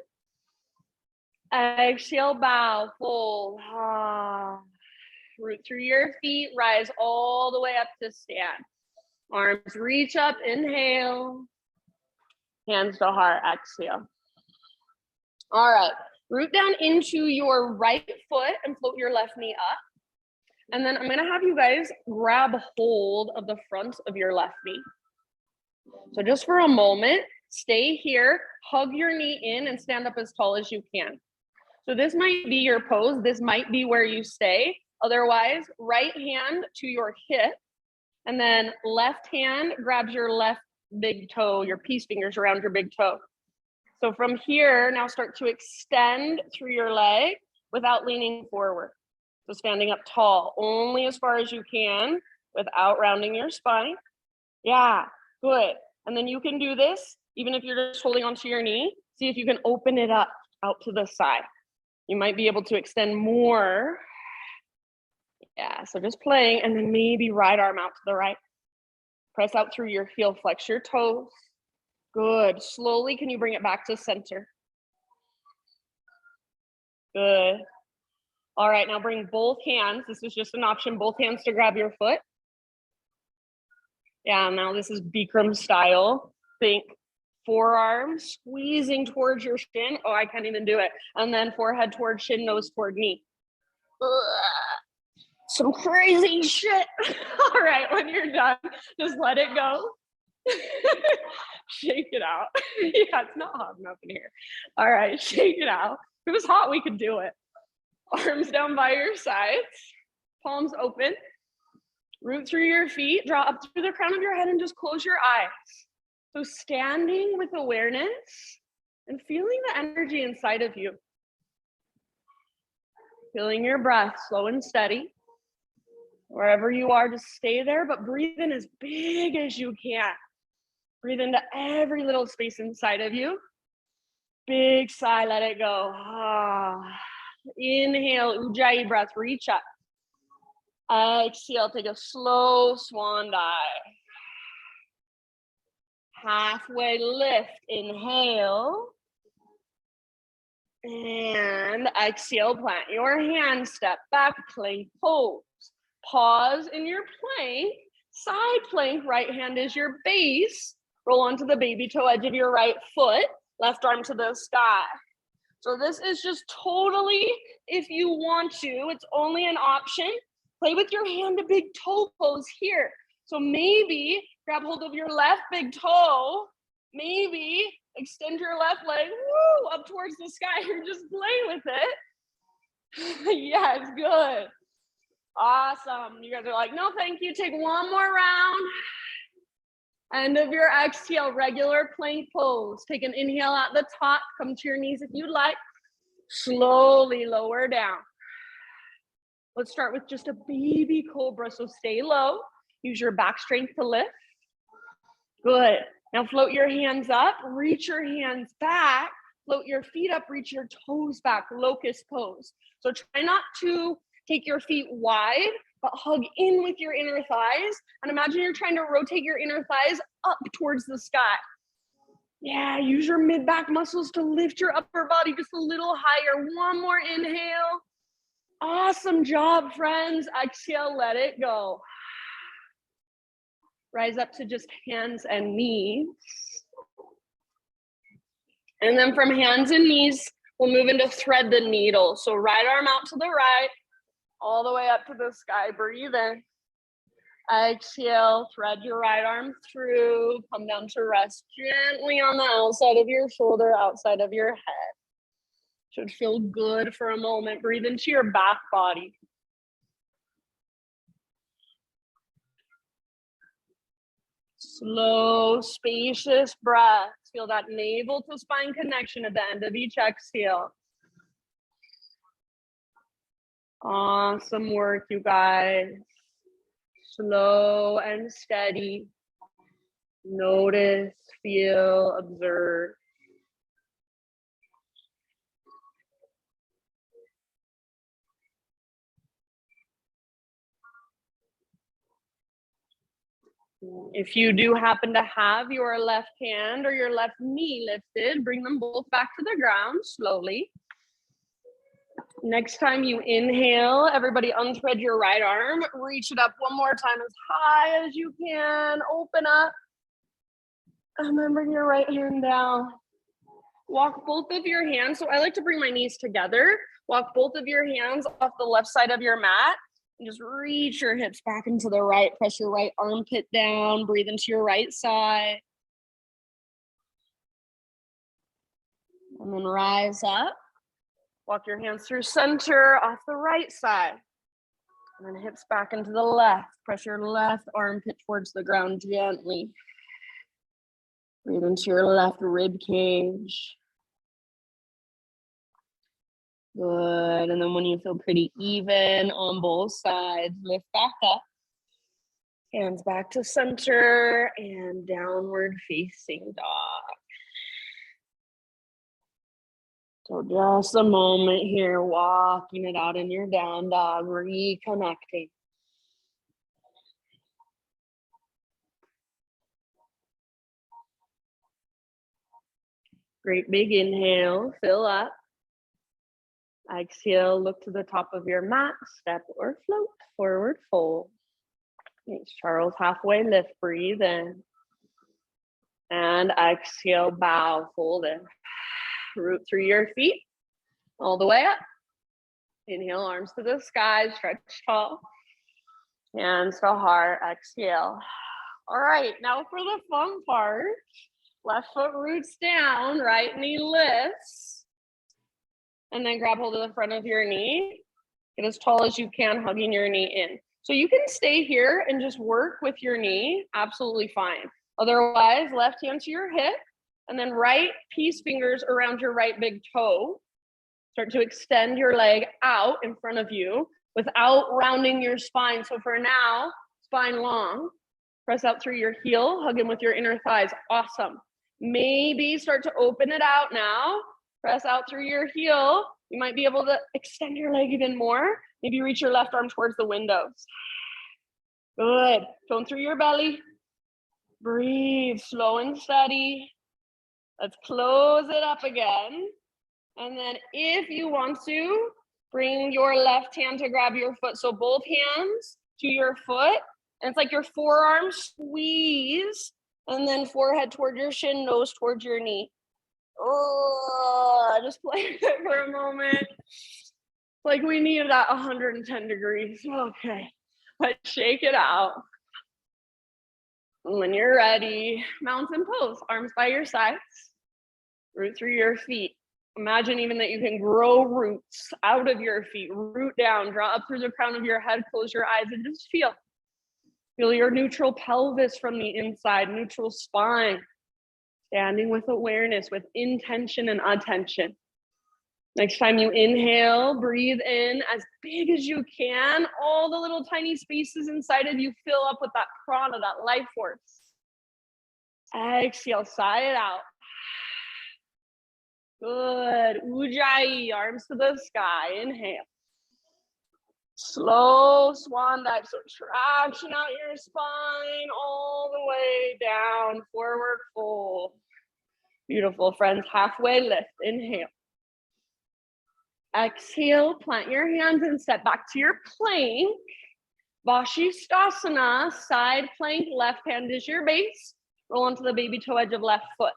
S1: Exhale, bow, fold. Root through your feet, rise all the way up to stand. Arms reach up, inhale. Hands to heart, exhale. All right, root down into your right foot and float your left knee up. And then I'm gonna have you guys grab hold of the front of your left knee. So just for a moment, stay here, hug your knee in and stand up as tall as you can. So this might be your pose. This might be where you stay. Otherwise, right hand to your hip, and then left hand grabs your left big toe, your peace fingers around your big toe. So from here, now start to extend through your leg without leaning forward. So standing up tall, only as far as you can without rounding your spine. Yeah, good. And then you can do this, even if you're just holding onto your knee. See if you can open it up out to the side. You might be able to extend more. Yeah, so just playing, and then maybe right arm out to the right. Press out through your heel, flex your toes. Good. Slowly, can you bring it back to center? Good. All right, now bring both hands. This is just an option, both hands to grab your foot. Yeah, now this is Bikram style. Think forearm squeezing towards your shin. Oh, I can't even do it. And then forehead toward shin, nose toward knee. Some crazy shit. All right, when you're done, just let it go. Shake it out. Yeah, it's not hot enough in here. All right, shake it out. If it was hot, we could do it. Arms down by your sides, palms open. Root through your feet, draw up through the crown of your head and just close your eyes. So standing with awareness and feeling the energy inside of you. Feeling your breath slow and steady. Wherever you are, just stay there, but breathe in as big as you can. Breathe into every little space inside of you. Big sigh, let it go. Inhale, Ujjayi breath, reach up. Exhale, take a slow swan dive. Halfway lift, inhale. And exhale, plant your hands, step back, plank pose. Pause in your plank, side plank, right hand is your base. Roll onto the baby toe edge of your right foot, left arm to the sky. So this is just totally, if you want to, it's only an option. Play with your hand to big toe pose here. So maybe grab hold of your left big toe, maybe extend your left leg, woo, up towards the sky. You're just playing with it. Yes, good. Awesome. You guys are like, no, thank you. Take one more round. End of your exhale, regular plank pose. Take an inhale at the top. Come to your knees if you'd like. Slowly lower down. Let's start with just a baby cobra. So stay low. Use your back strength to lift. Good. Now float your hands up. Reach your hands back. Float your feet up. Reach your toes back. Locust pose. So try not to take your feet wide, but hug in with your inner thighs. And imagine you're trying to rotate your inner thighs up towards the sky. Yeah, use your mid-back muscles to lift your upper body just a little higher. One more inhale. Awesome job, friends. Exhale, let it go. Rise up to just hands and knees. And then from hands and knees, we'll move into thread the needle. So right arm out to the right, all the way up to the sky. Breathe in. Exhale, thread your right arm through. Come down to rest gently on the outside of your shoulder, outside of your head. Should feel good for a moment. Breathe into your back body. Slow, spacious breath. Feel that navel to spine connection at the end of each exhale. Awesome work, you guys. Slow and steady. Notice, feel, observe. If you do happen to have your left hand or your left knee lifted, bring them both back to the ground slowly. Next time you inhale, everybody unthread your right arm, reach it up one more time as high as you can, open up, and then bring your right hand down. Walk both of your hands. So I like to bring my knees together. Walk both of your hands off the left side of your mat and just reach your hips back into the right. Press your right armpit down. Breathe into your right side. And then rise up. Walk your hands through center off the right side. And then hips back into the left. Press your left armpit towards the ground gently. Breathe into your left rib cage. Good. And then when you feel pretty even on both sides, lift back up. Hands back to center and downward facing dog. So just a moment here, walking it out in your down dog, reconnecting. Great big inhale, fill up. Exhale, look to the top of your mat, step or float, forward fold. Thanks, Charles. Halfway lift, breathe in. And exhale, bow, fold in. Root through your feet, all the way up. Inhale, arms to the sky, stretch tall. Hands to heart, exhale. All right, now for the fun part. Left foot roots down, right knee lifts. And then grab hold of the front of your knee. Get as tall as you can, hugging your knee in. So you can stay here and just work with your knee, absolutely fine. Otherwise, left hand to your hip, and then right peace fingers around your right big toe. Start to extend your leg out in front of you without rounding your spine. So for now, spine long. Press out through your heel, hug in with your inner thighs. Awesome. Maybe start to open it out now. Press out through your heel. You might be able to extend your leg even more. Maybe reach your left arm towards the windows. Good. Tone through your belly. Breathe slow and steady. Let's close it up again. And then if you want to, bring your left hand to grab your foot. So both hands to your foot. And it's like your forearm squeeze. And then forehead toward your shin, nose towards your knee. Oh, just play with it for a moment. Like we need that 110 degrees. Okay, let's shake it out. And when you're ready, mountain pose, arms by your sides, root through your feet. Imagine even that you can grow roots out of your feet, root down, draw up through the crown of your head, close your eyes and just feel. Feel your neutral pelvis from the inside, neutral spine. Standing with awareness, with intention and attention. Next time you inhale, breathe in as big as you can. All the little tiny spaces inside of you fill up with that prana, that life force. Exhale, sigh it out. Good. Ujjayi, arms to the sky. Inhale. Slow swan dive. So traction out your spine all the way down. Forward fold. Beautiful, friends. Halfway lift. Inhale. Exhale. Plant your hands and step back to your plank. Vashisthasana. Side plank. Left hand is your base. Roll onto the baby toe edge of left foot.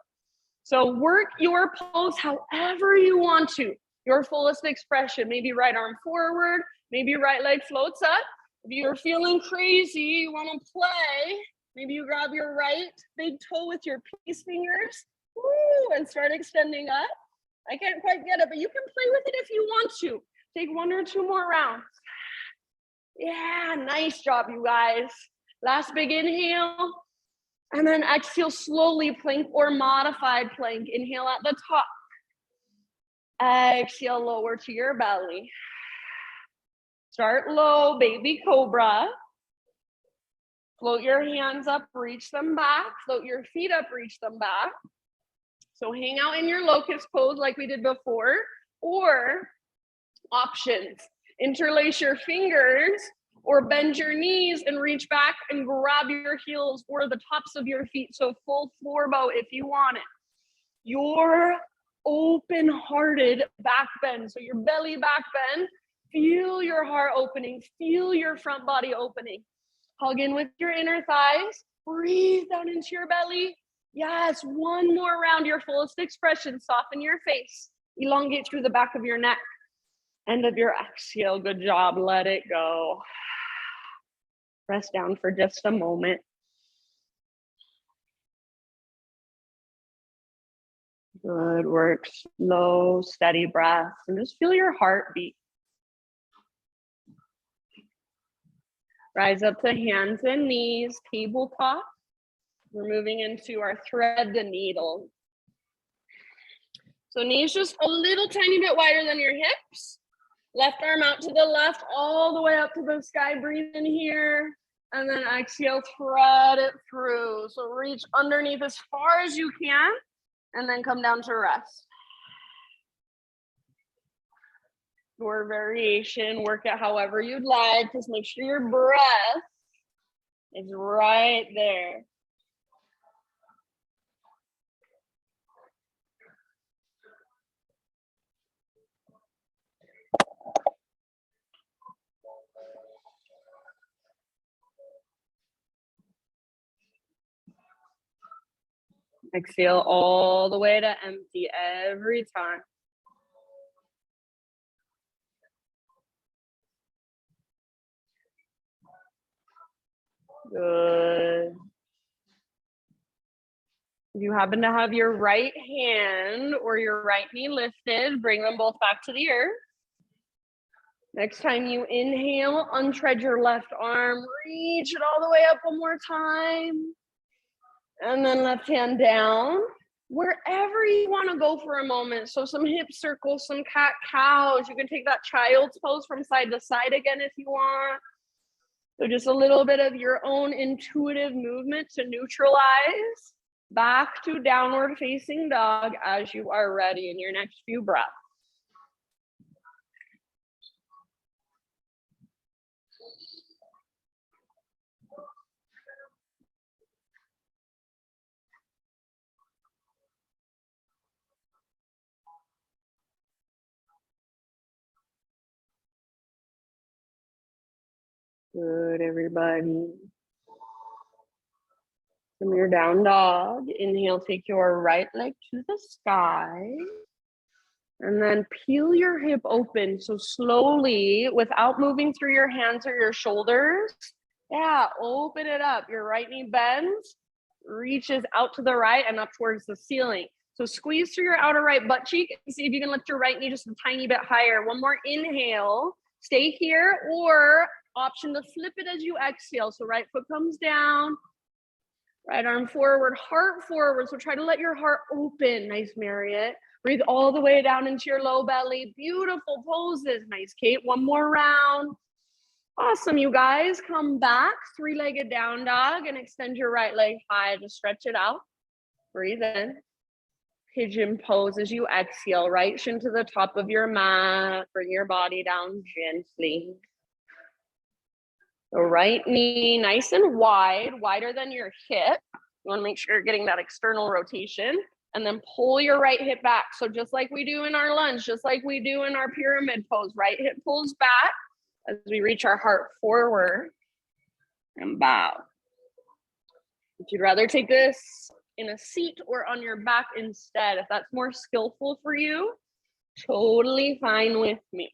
S1: So work your pose however you want to. Your fullest expression. Maybe right arm forward. Maybe right leg floats up. If you're feeling crazy, you want to play, maybe you grab your right big toe with your peace fingers. Woo, and start extending up. I can't quite get it, but you can play with it if you want to. Take 1 or 2 more rounds. Yeah, nice job, you guys. Last big inhale. And then exhale slowly, plank or modified plank. Inhale at the top. Exhale, lower to your belly. Start low, baby cobra. Float your hands up, reach them back. Float your feet up, reach them back. So hang out in your locust pose like we did before, or options. Interlace your fingers or bend your knees and reach back and grab your heels or the tops of your feet. So full floor bow if you want it. Your open-hearted back bend. So your belly back bend, feel your heart opening, feel your front body opening. Hug in with your inner thighs, breathe down into your belly. Yes, one more round, your fullest expression. Soften your face, elongate through the back of your neck. End of your exhale, good job, let it go. Rest down for just a moment. Good work, slow, steady breath, and just feel your heartbeat. Rise up to hands and knees, tabletop. We're moving into our thread the needle. So knees just a little tiny bit wider than your hips. Left arm out to the left, all the way up to the sky. Breathe in here, and then exhale, thread it through. So reach underneath as far as you can, and then come down to rest. Your variation, work it however you'd like. Just make sure your breath is right there. Exhale all the way to empty every time. Good. If you happen to have your right hand or your right knee lifted, bring them both back to the earth. Next time you inhale, untread your left arm, reach it all the way up one more time. And then left hand down, wherever you want to go for a moment. So some hip circles, some cat cows. You can take that child's pose from side to side again if you want. So just a little bit of your own intuitive movement to neutralize. Back to downward facing dog as you are ready in your next few breaths. Good, everybody. From your down dog, inhale, take your right leg to the sky. And then peel your hip open. So slowly, without moving through your hands or your shoulders. Yeah, open it up. Your right knee bends, reaches out to the right and up towards the ceiling. So squeeze through your outer right butt cheek and see if you can lift your right knee just a tiny bit higher. One more inhale. Stay here, or option to flip it as you exhale. So right foot comes down, right arm forward, heart forward. So try to let your heart open. Nice, Marriott. Breathe all the way down into your low belly. Beautiful poses. Nice, Kate. One more round. Awesome, you guys. Come back, three-legged down dog, and extend your right leg high. Just stretch it out. Breathe in. Pigeon pose as you exhale. Right shin to the top of your mat. Bring your body down gently. The right knee nice and wide, wider than your hip. You want to make sure you're getting that external rotation. And then pull your right hip back. So just like we do in our lunge, just like we do in our pyramid pose, right hip pulls back as we reach our heart forward and bow. If you'd rather take this in a seat or on your back instead, if that's more skillful for you, totally fine with me.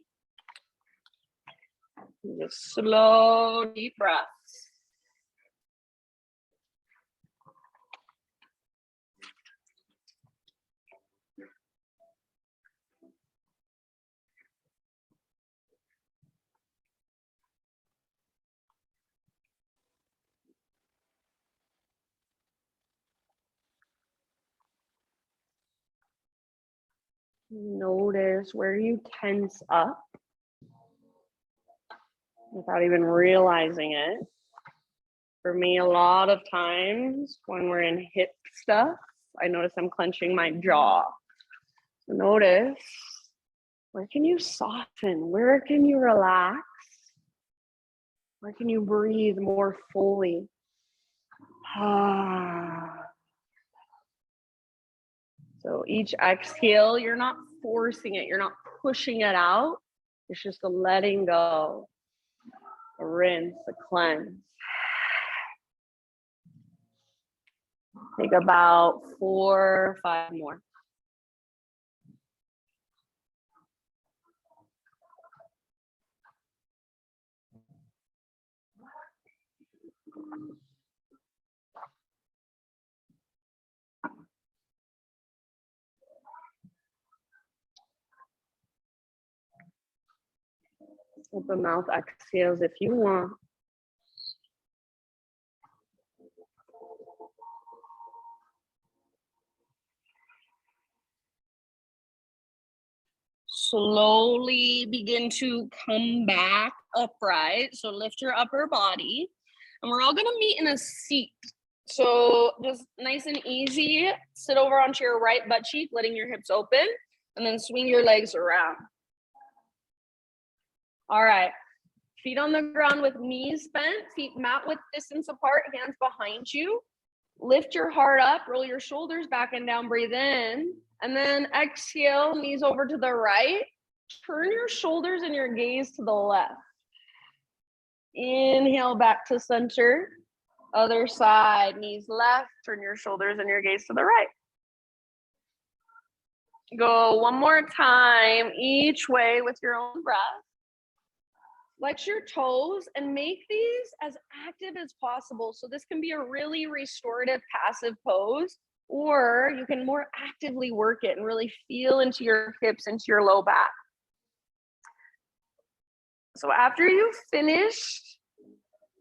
S1: Just slow, deep breaths. Notice where you tense up without even realizing it. For me, a lot of times when we're in hip stuff, I notice I'm clenching my jaw. So notice, where can you soften? Where can you relax? Where can you breathe more fully? So So each exhale, you're not forcing it, you're not pushing it out. It's just a letting go, a rinse, a cleanse. Take about 4 or 5 more. Open mouth exhales if you want. Slowly begin to come back upright. So lift your upper body. And we're all going to meet in a seat. So just nice and easy. Sit over onto your right butt cheek, letting your hips open. And then swing your legs around. All right. Feet on the ground with knees bent, feet mat width distance apart, hands behind you. Lift your heart up, roll your shoulders back and down, breathe in. And then exhale, knees over to the right. Turn your shoulders and your gaze to the left. Inhale back to center. Other side, knees left, turn your shoulders and your gaze to the right. Go one more time, each way with your own breath. Flex your toes and make these as active as possible. So this can be a really restorative passive pose, or you can more actively work it and really feel into your hips, into your low back. So after you've finished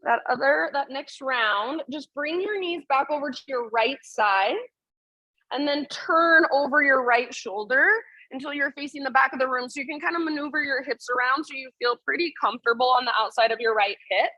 S1: that next round, just bring your knees back over to your right side and then turn over your right shoulder until you're facing the back of the room. So you can kind of maneuver your hips around so you feel pretty comfortable on the outside of your right hip.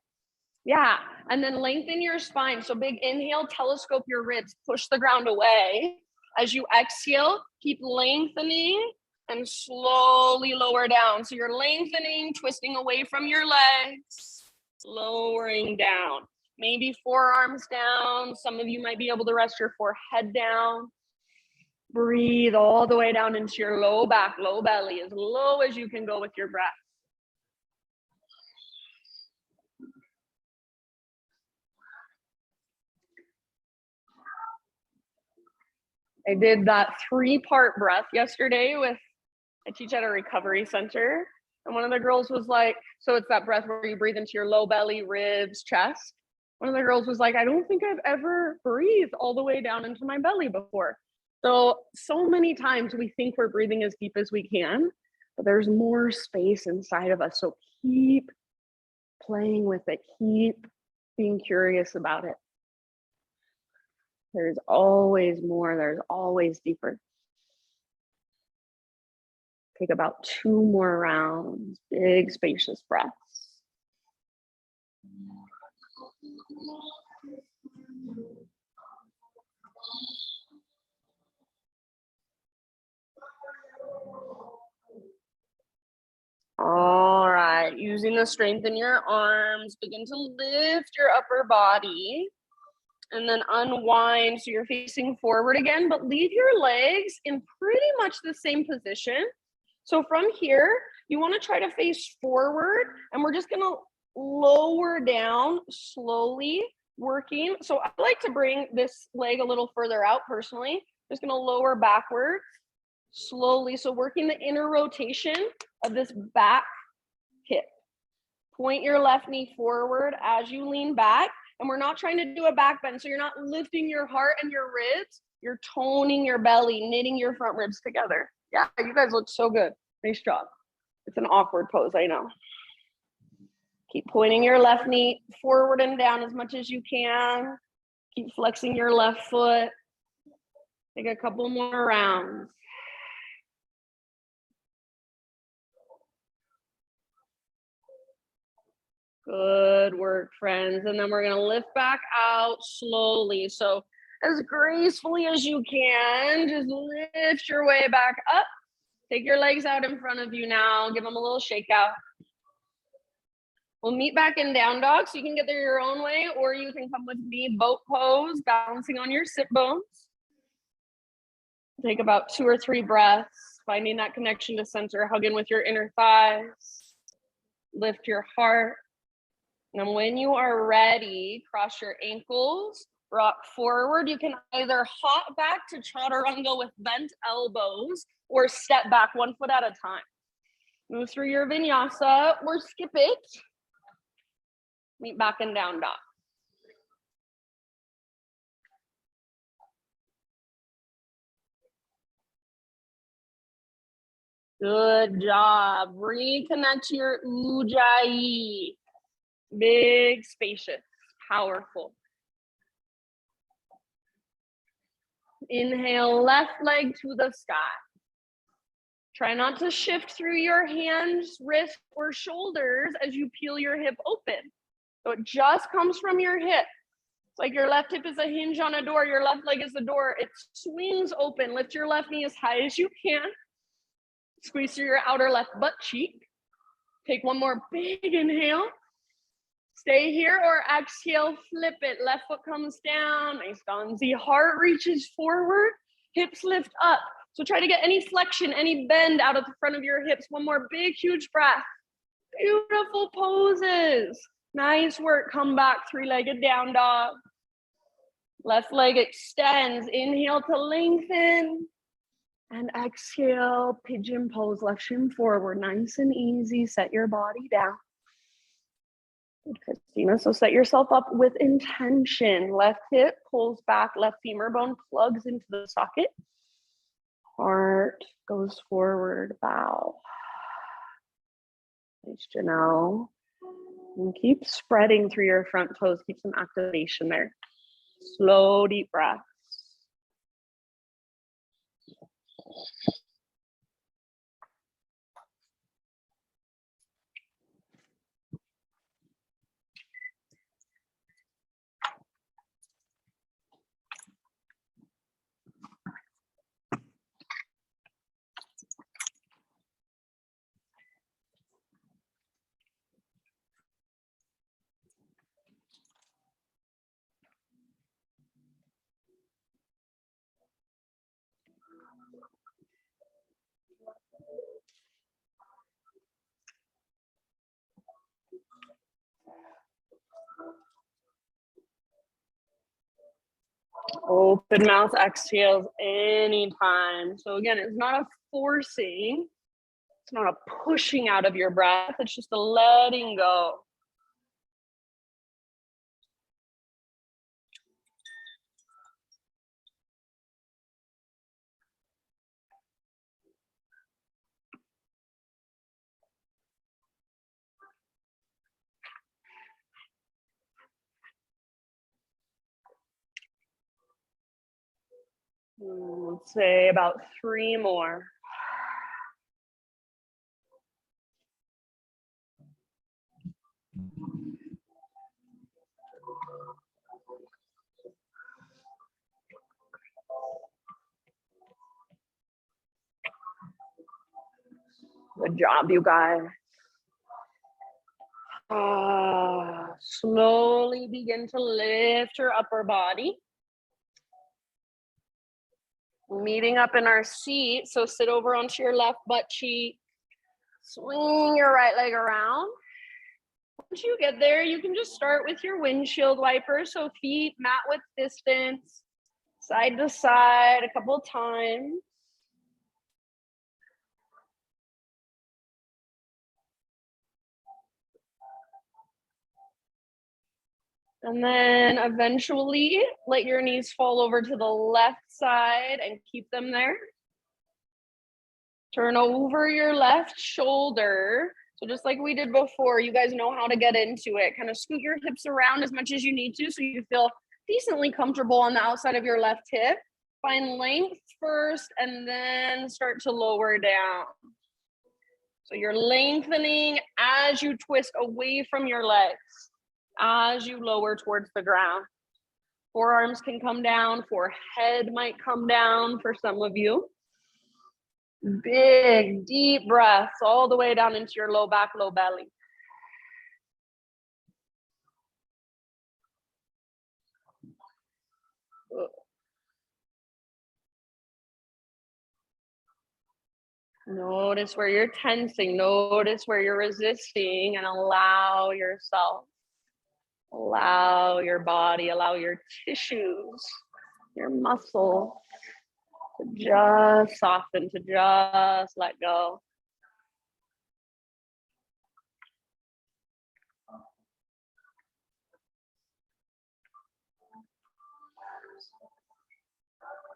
S1: Yeah, and then lengthen your spine. So big inhale, telescope your ribs, push the ground away. As you exhale, keep lengthening and slowly lower down. So you're lengthening, twisting away from your legs, lowering down. Maybe forearms down. Some of you might be able to rest your forehead down. Breathe all the way down into your low back, low belly, as low as you can go with your breath. I did that 3-part breath yesterday I teach at a recovery center. And one of the girls was like, so it's that breath where you breathe into your low belly, ribs, chest. One of the girls was like, I don't think I've ever breathed all the way down into my belly before. So many times we think we're breathing as deep as we can, but there's more space inside of us. So keep playing with it. Keep being curious about it. There's always more. There's always deeper. Take about 2 more rounds. Big, spacious breaths. All right, using the strength in your arms, begin to lift your upper body and then unwind so you're facing forward again, but leave your legs in pretty much the same position. So from here, you want to try to face forward, and we're just going to lower down slowly, working. So I like to bring this leg a little further out personally. Just going to lower backwards slowly. So working the inner rotation of this back hip. Point your left knee forward as you lean back. And we're not trying to do a back bend. So you're not lifting your heart and your ribs. You're toning your belly, knitting your front ribs together. Yeah, you guys look so good. Nice job. It's an awkward pose, I know. Keep pointing your left knee forward and down as much as you can. Keep flexing your left foot. Take a couple more rounds. Good work, friends. And then we're going to lift back out slowly. So as gracefully as you can, just lift your way back up. Take your legs out in front of you now. Give them a little shake out. We'll meet back in down dog, so you can get there your own way, or you can come with me, boat pose, balancing on your sit bones. Take about 2 or 3 breaths, finding that connection to center, hug in with your inner thighs, lift your heart. And when you are ready, cross your ankles, rock forward. You can either hop back to chaturanga with bent elbows or step back 1 foot at a time. Move through your vinyasa or skip it. Meet back in down dog. Good job. Reconnect to your ujjayi. Big, spacious, powerful. Inhale, left leg to the sky. Try not to shift through your hands, wrists, or shoulders as you peel your hip open. So it just comes from your hip. It's like your left hip is a hinge on a door. Your left leg is the door. It swings open. Lift your left knee as high as you can. Squeeze through your outer left butt cheek. Take one more big inhale. Stay here or exhale, flip it. Left foot comes down. Nice Ganzi. Heart reaches forward. Hips lift up. So try to get any flexion, any bend out of the front of your hips. One more big, huge breath. Beautiful poses. Nice work. Come back, 3-legged down dog. Left leg extends. Inhale to lengthen. And exhale, pigeon pose, left shin forward. Nice and easy. Set your body down. Good, Christina. So set yourself up with intention. Left hip pulls back, left femur bone plugs into the socket. Heart goes forward, bow. Nice, Janelle. And keep spreading through your front toes. Keep some activation there. Slow, deep breaths. Open mouth exhales anytime. So again, it's not a forcing. It's not a pushing out of your breath. It's just a letting go. Let's say about 3 more. Good job, you guys. Slowly begin to lift your upper body. Meeting up in our seat, so sit over onto your left butt cheek. Swing your right leg around. Once you get there, you can just start with your windshield wiper, so feet mat width distance, side to side a couple times. And then eventually let your knees fall over to the left side and keep them there. Turn over your left shoulder. So just like we did before, you guys know how to get into it. Kind of scoot your hips around as much as you need to so you feel decently comfortable on the outside of your left hip. Find length first and then start to lower down. So you're lengthening as you twist away from your legs, as you lower towards the ground. Forearms can come down, forehead might come down for some of you. Big, deep breaths all the way down into your low back, low belly. Notice where you're tensing, notice where you're resisting, and allow yourself, allow your body, allow your tissues, your muscles to just soften, to just let go.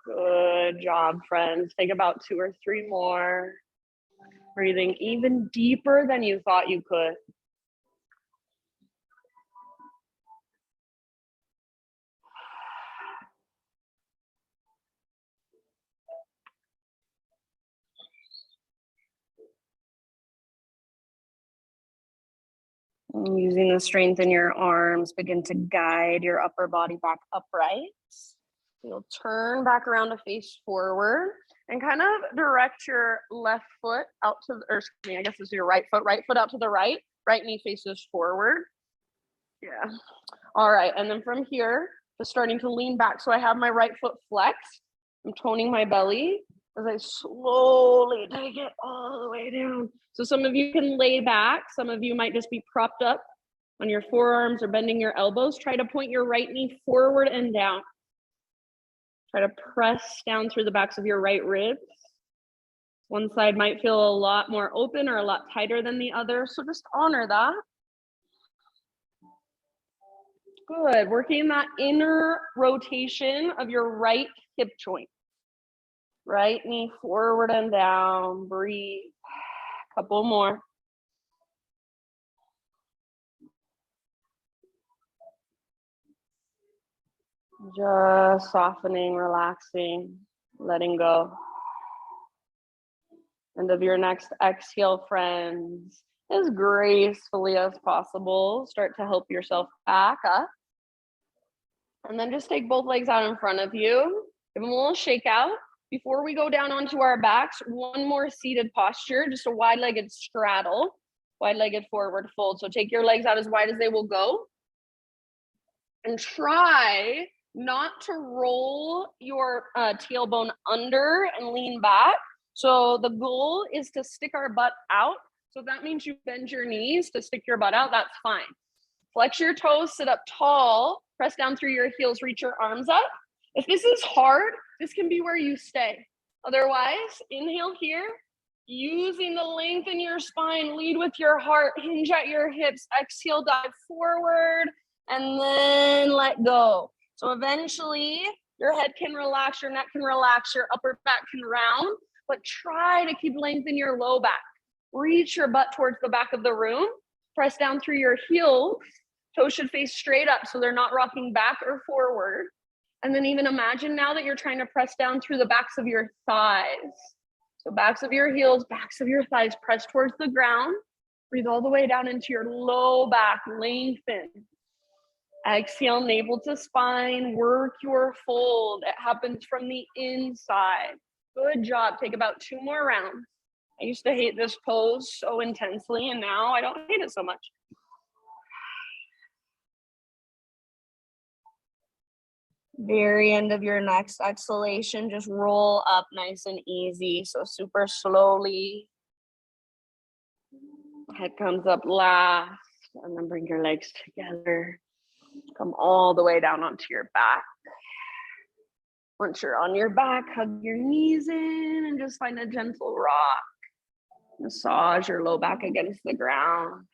S1: Good job, friends. Take about 2 or 3 more. Breathing even deeper than you thought you could. And using the strength in your arms, begin to guide your upper body back upright. You'll turn back around to face forward and kind of direct your left foot out to, or excuse me, I guess this is your right foot out to the right knee faces forward. Yeah. All right, and then from here, just starting to lean back. So I have my right foot flexed. I'm toning my belly as I slowly take it all the way down. So some of you can lay back. Some of you might just be propped up on your forearms or bending your elbows. Try to point your right knee forward and down. Try to press down through the backs of your right ribs. One side might feel a lot more open or a lot tighter than the other, so just honor that. Good, working that inner rotation of your right hip joint. Right knee forward and down, breathe. Couple more. Just softening, relaxing, letting go. And of your next exhale, friends, as gracefully as possible, start to help yourself back up. And then just take both legs out in front of you. Give them a little shake out. Before we go down onto our backs, one more seated posture, just a wide-legged straddle, wide-legged forward fold. So take your legs out as wide as they will go. And try not to roll your tailbone under and lean back. So the goal is to stick our butt out. So that means you bend your knees to stick your butt out. That's fine. Flex your toes, sit up tall, press down through your heels, reach your arms up. If this is hard, this can be where you stay. Otherwise, inhale here, using the length in your spine, lead with your heart, hinge at your hips, exhale, dive forward, and then let go. So eventually, your head can relax, your neck can relax, your upper back can round, but try to keep length in your low back. Reach your butt towards the back of the room, press down through your heels, toes should face straight up so they're not rocking back or forward. And then even imagine now that you're trying to press down through the backs of your thighs. So backs of your heels, backs of your thighs, press towards the ground. Breathe all the way down into your low back, lengthen. Exhale, navel to spine, work your fold. It happens from the inside. Good job. Take about 2 more rounds. I used to hate this pose so intensely, and now I don't hate it so much. Very end of your next exhalation, just roll up nice and easy. So super slowly. Head comes up last, and then bring your legs together. Come all the way down onto your back. Once you're on your back, hug your knees in and just find a gentle rock. Massage your low back against the ground.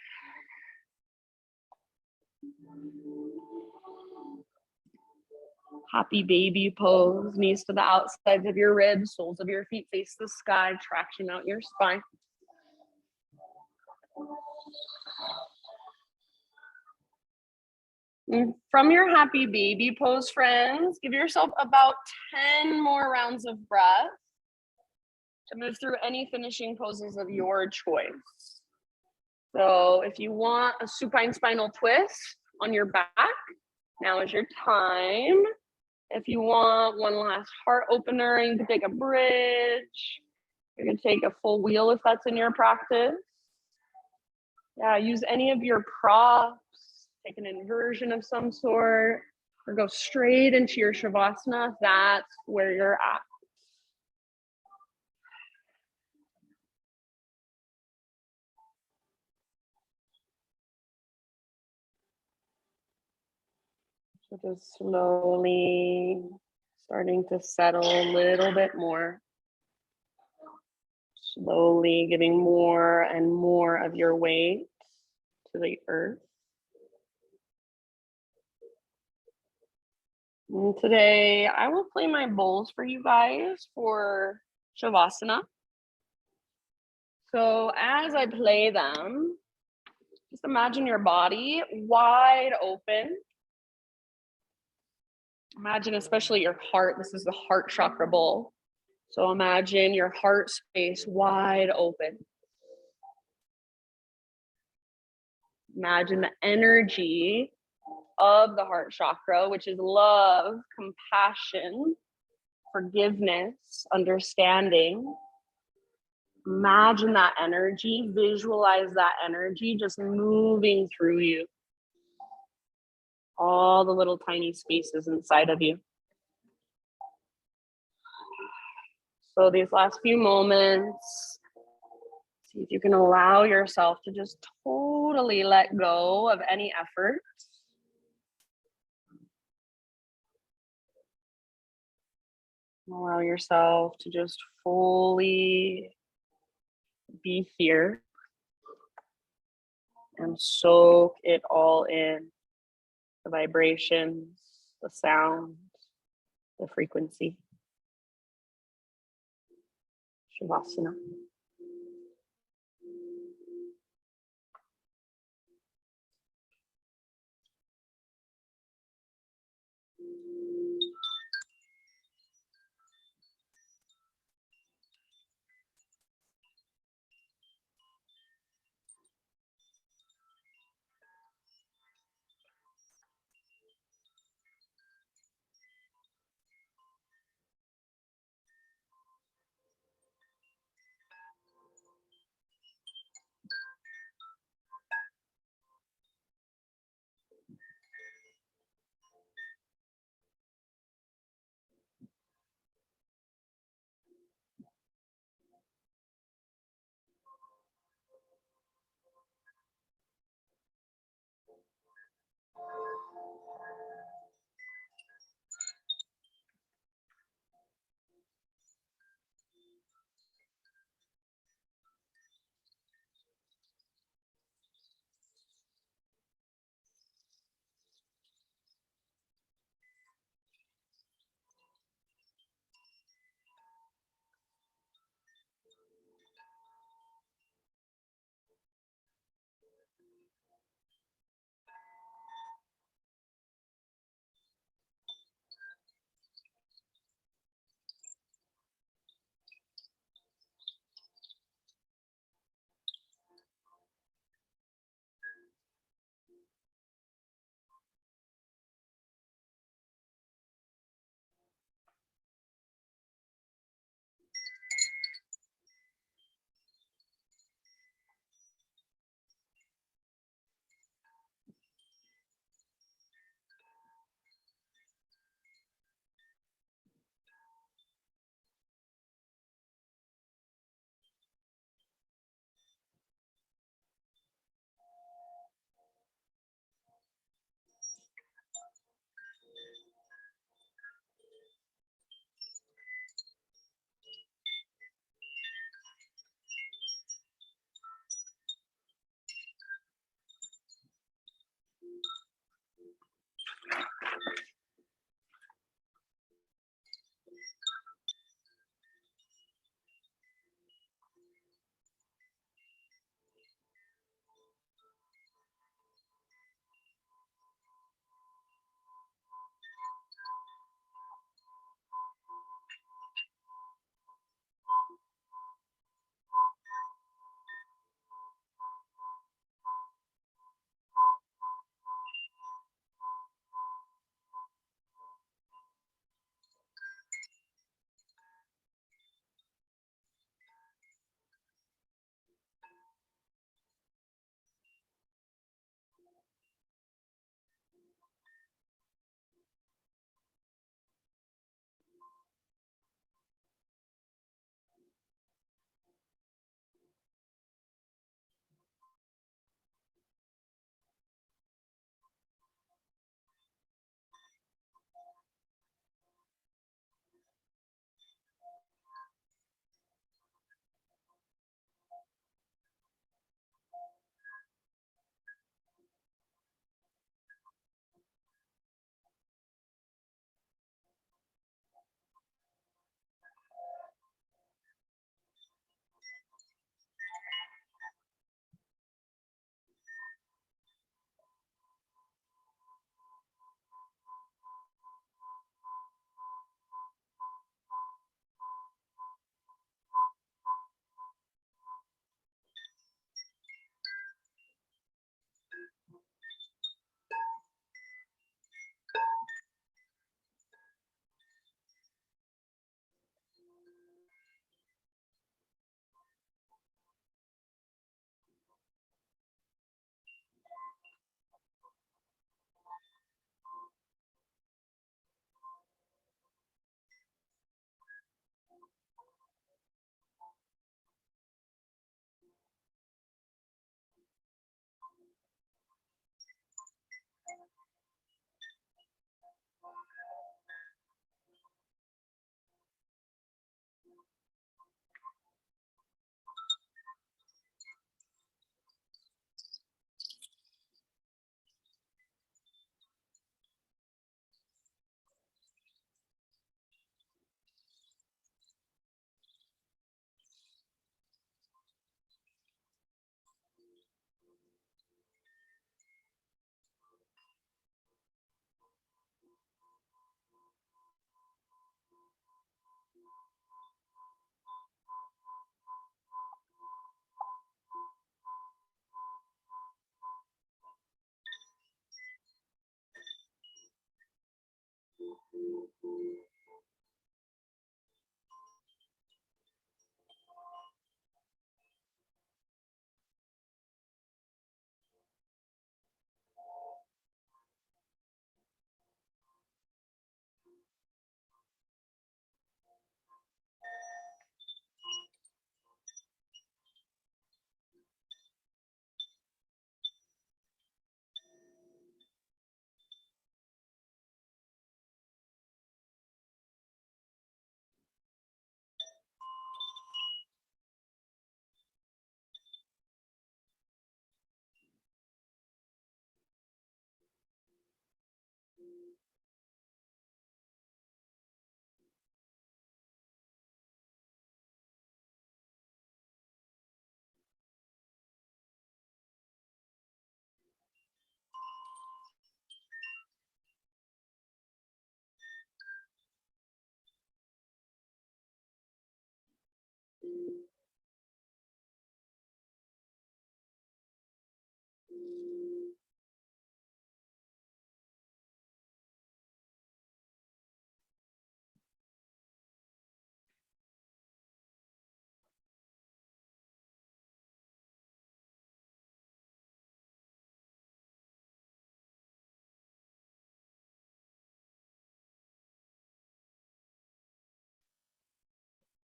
S1: Happy baby pose, knees to the outsides of your ribs, soles of your feet face the sky, traction out your spine. And from your happy baby pose, friends, give yourself about 10 more rounds of breath to move through any finishing poses of your choice. So if you want a supine spinal twist on your back, now is your time. If you want one last heart opener, you can take a bridge. You can take a full wheel if that's in your practice. Yeah, use any of your props. Take an inversion of some sort, or go straight into your Shavasana if that's where you're at. So just slowly starting to settle a little bit more. Slowly giving more and more of your weight to the earth. And today, I will play my bowls for you guys for Shavasana. So as I play them, just imagine your body wide open. Imagine especially your heart. This is the heart chakra bowl. So imagine your heart space wide open. Imagine the energy of the heart chakra, which is love, compassion, forgiveness, understanding. Imagine that energy, visualize that energy just moving through you. All the little tiny spaces inside of you. So these last few moments, see if you can allow yourself to just totally let go of any effort. Allow yourself to just fully be here and soak it all in. The vibrations, the sound, the frequency. Shavasana.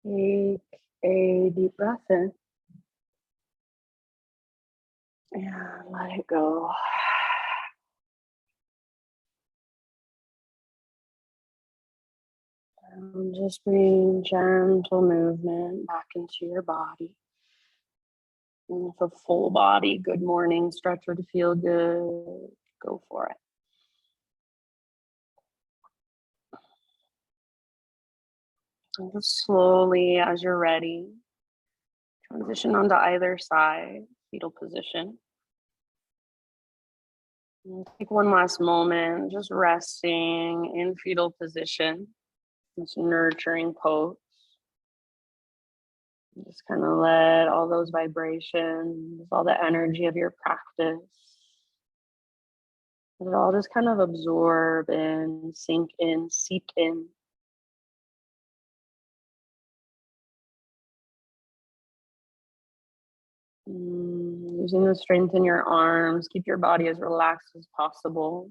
S1: Take a deep breath in and let it go. And just bring gentle movement back into your body. And if a full body, good morning stretch would feel good, go for it. And just slowly, as you're ready, transition onto either side, fetal position. And take one last moment, just resting in fetal position, this nurturing pose. Just kind of let all those vibrations, all the energy of your practice, let it all just kind of absorb and sink in, seep in. Using the strength in your arms, keep your body as relaxed as possible.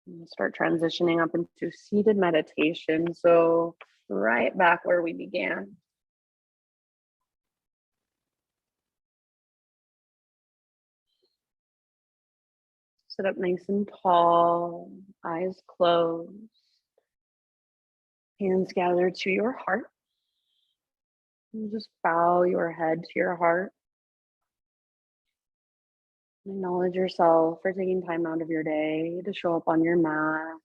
S1: And start transitioning up into seated meditation. So right back where we began. Sit up nice and tall, eyes closed, hands gathered to your heart. And just bow your head to your heart. Acknowledge yourself for taking time out of your day to show up on your mat,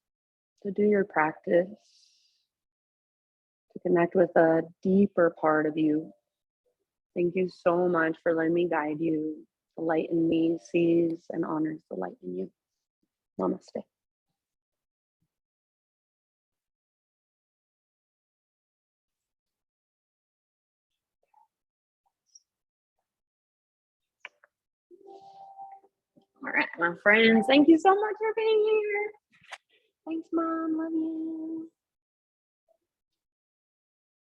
S1: to do your practice, to connect with a deeper part of you. Thank you so much for letting me guide you. The light in me sees and honors the light in you. Namaste. All right, my friends, thank you so much for being here. Thanks, Mom. Love you.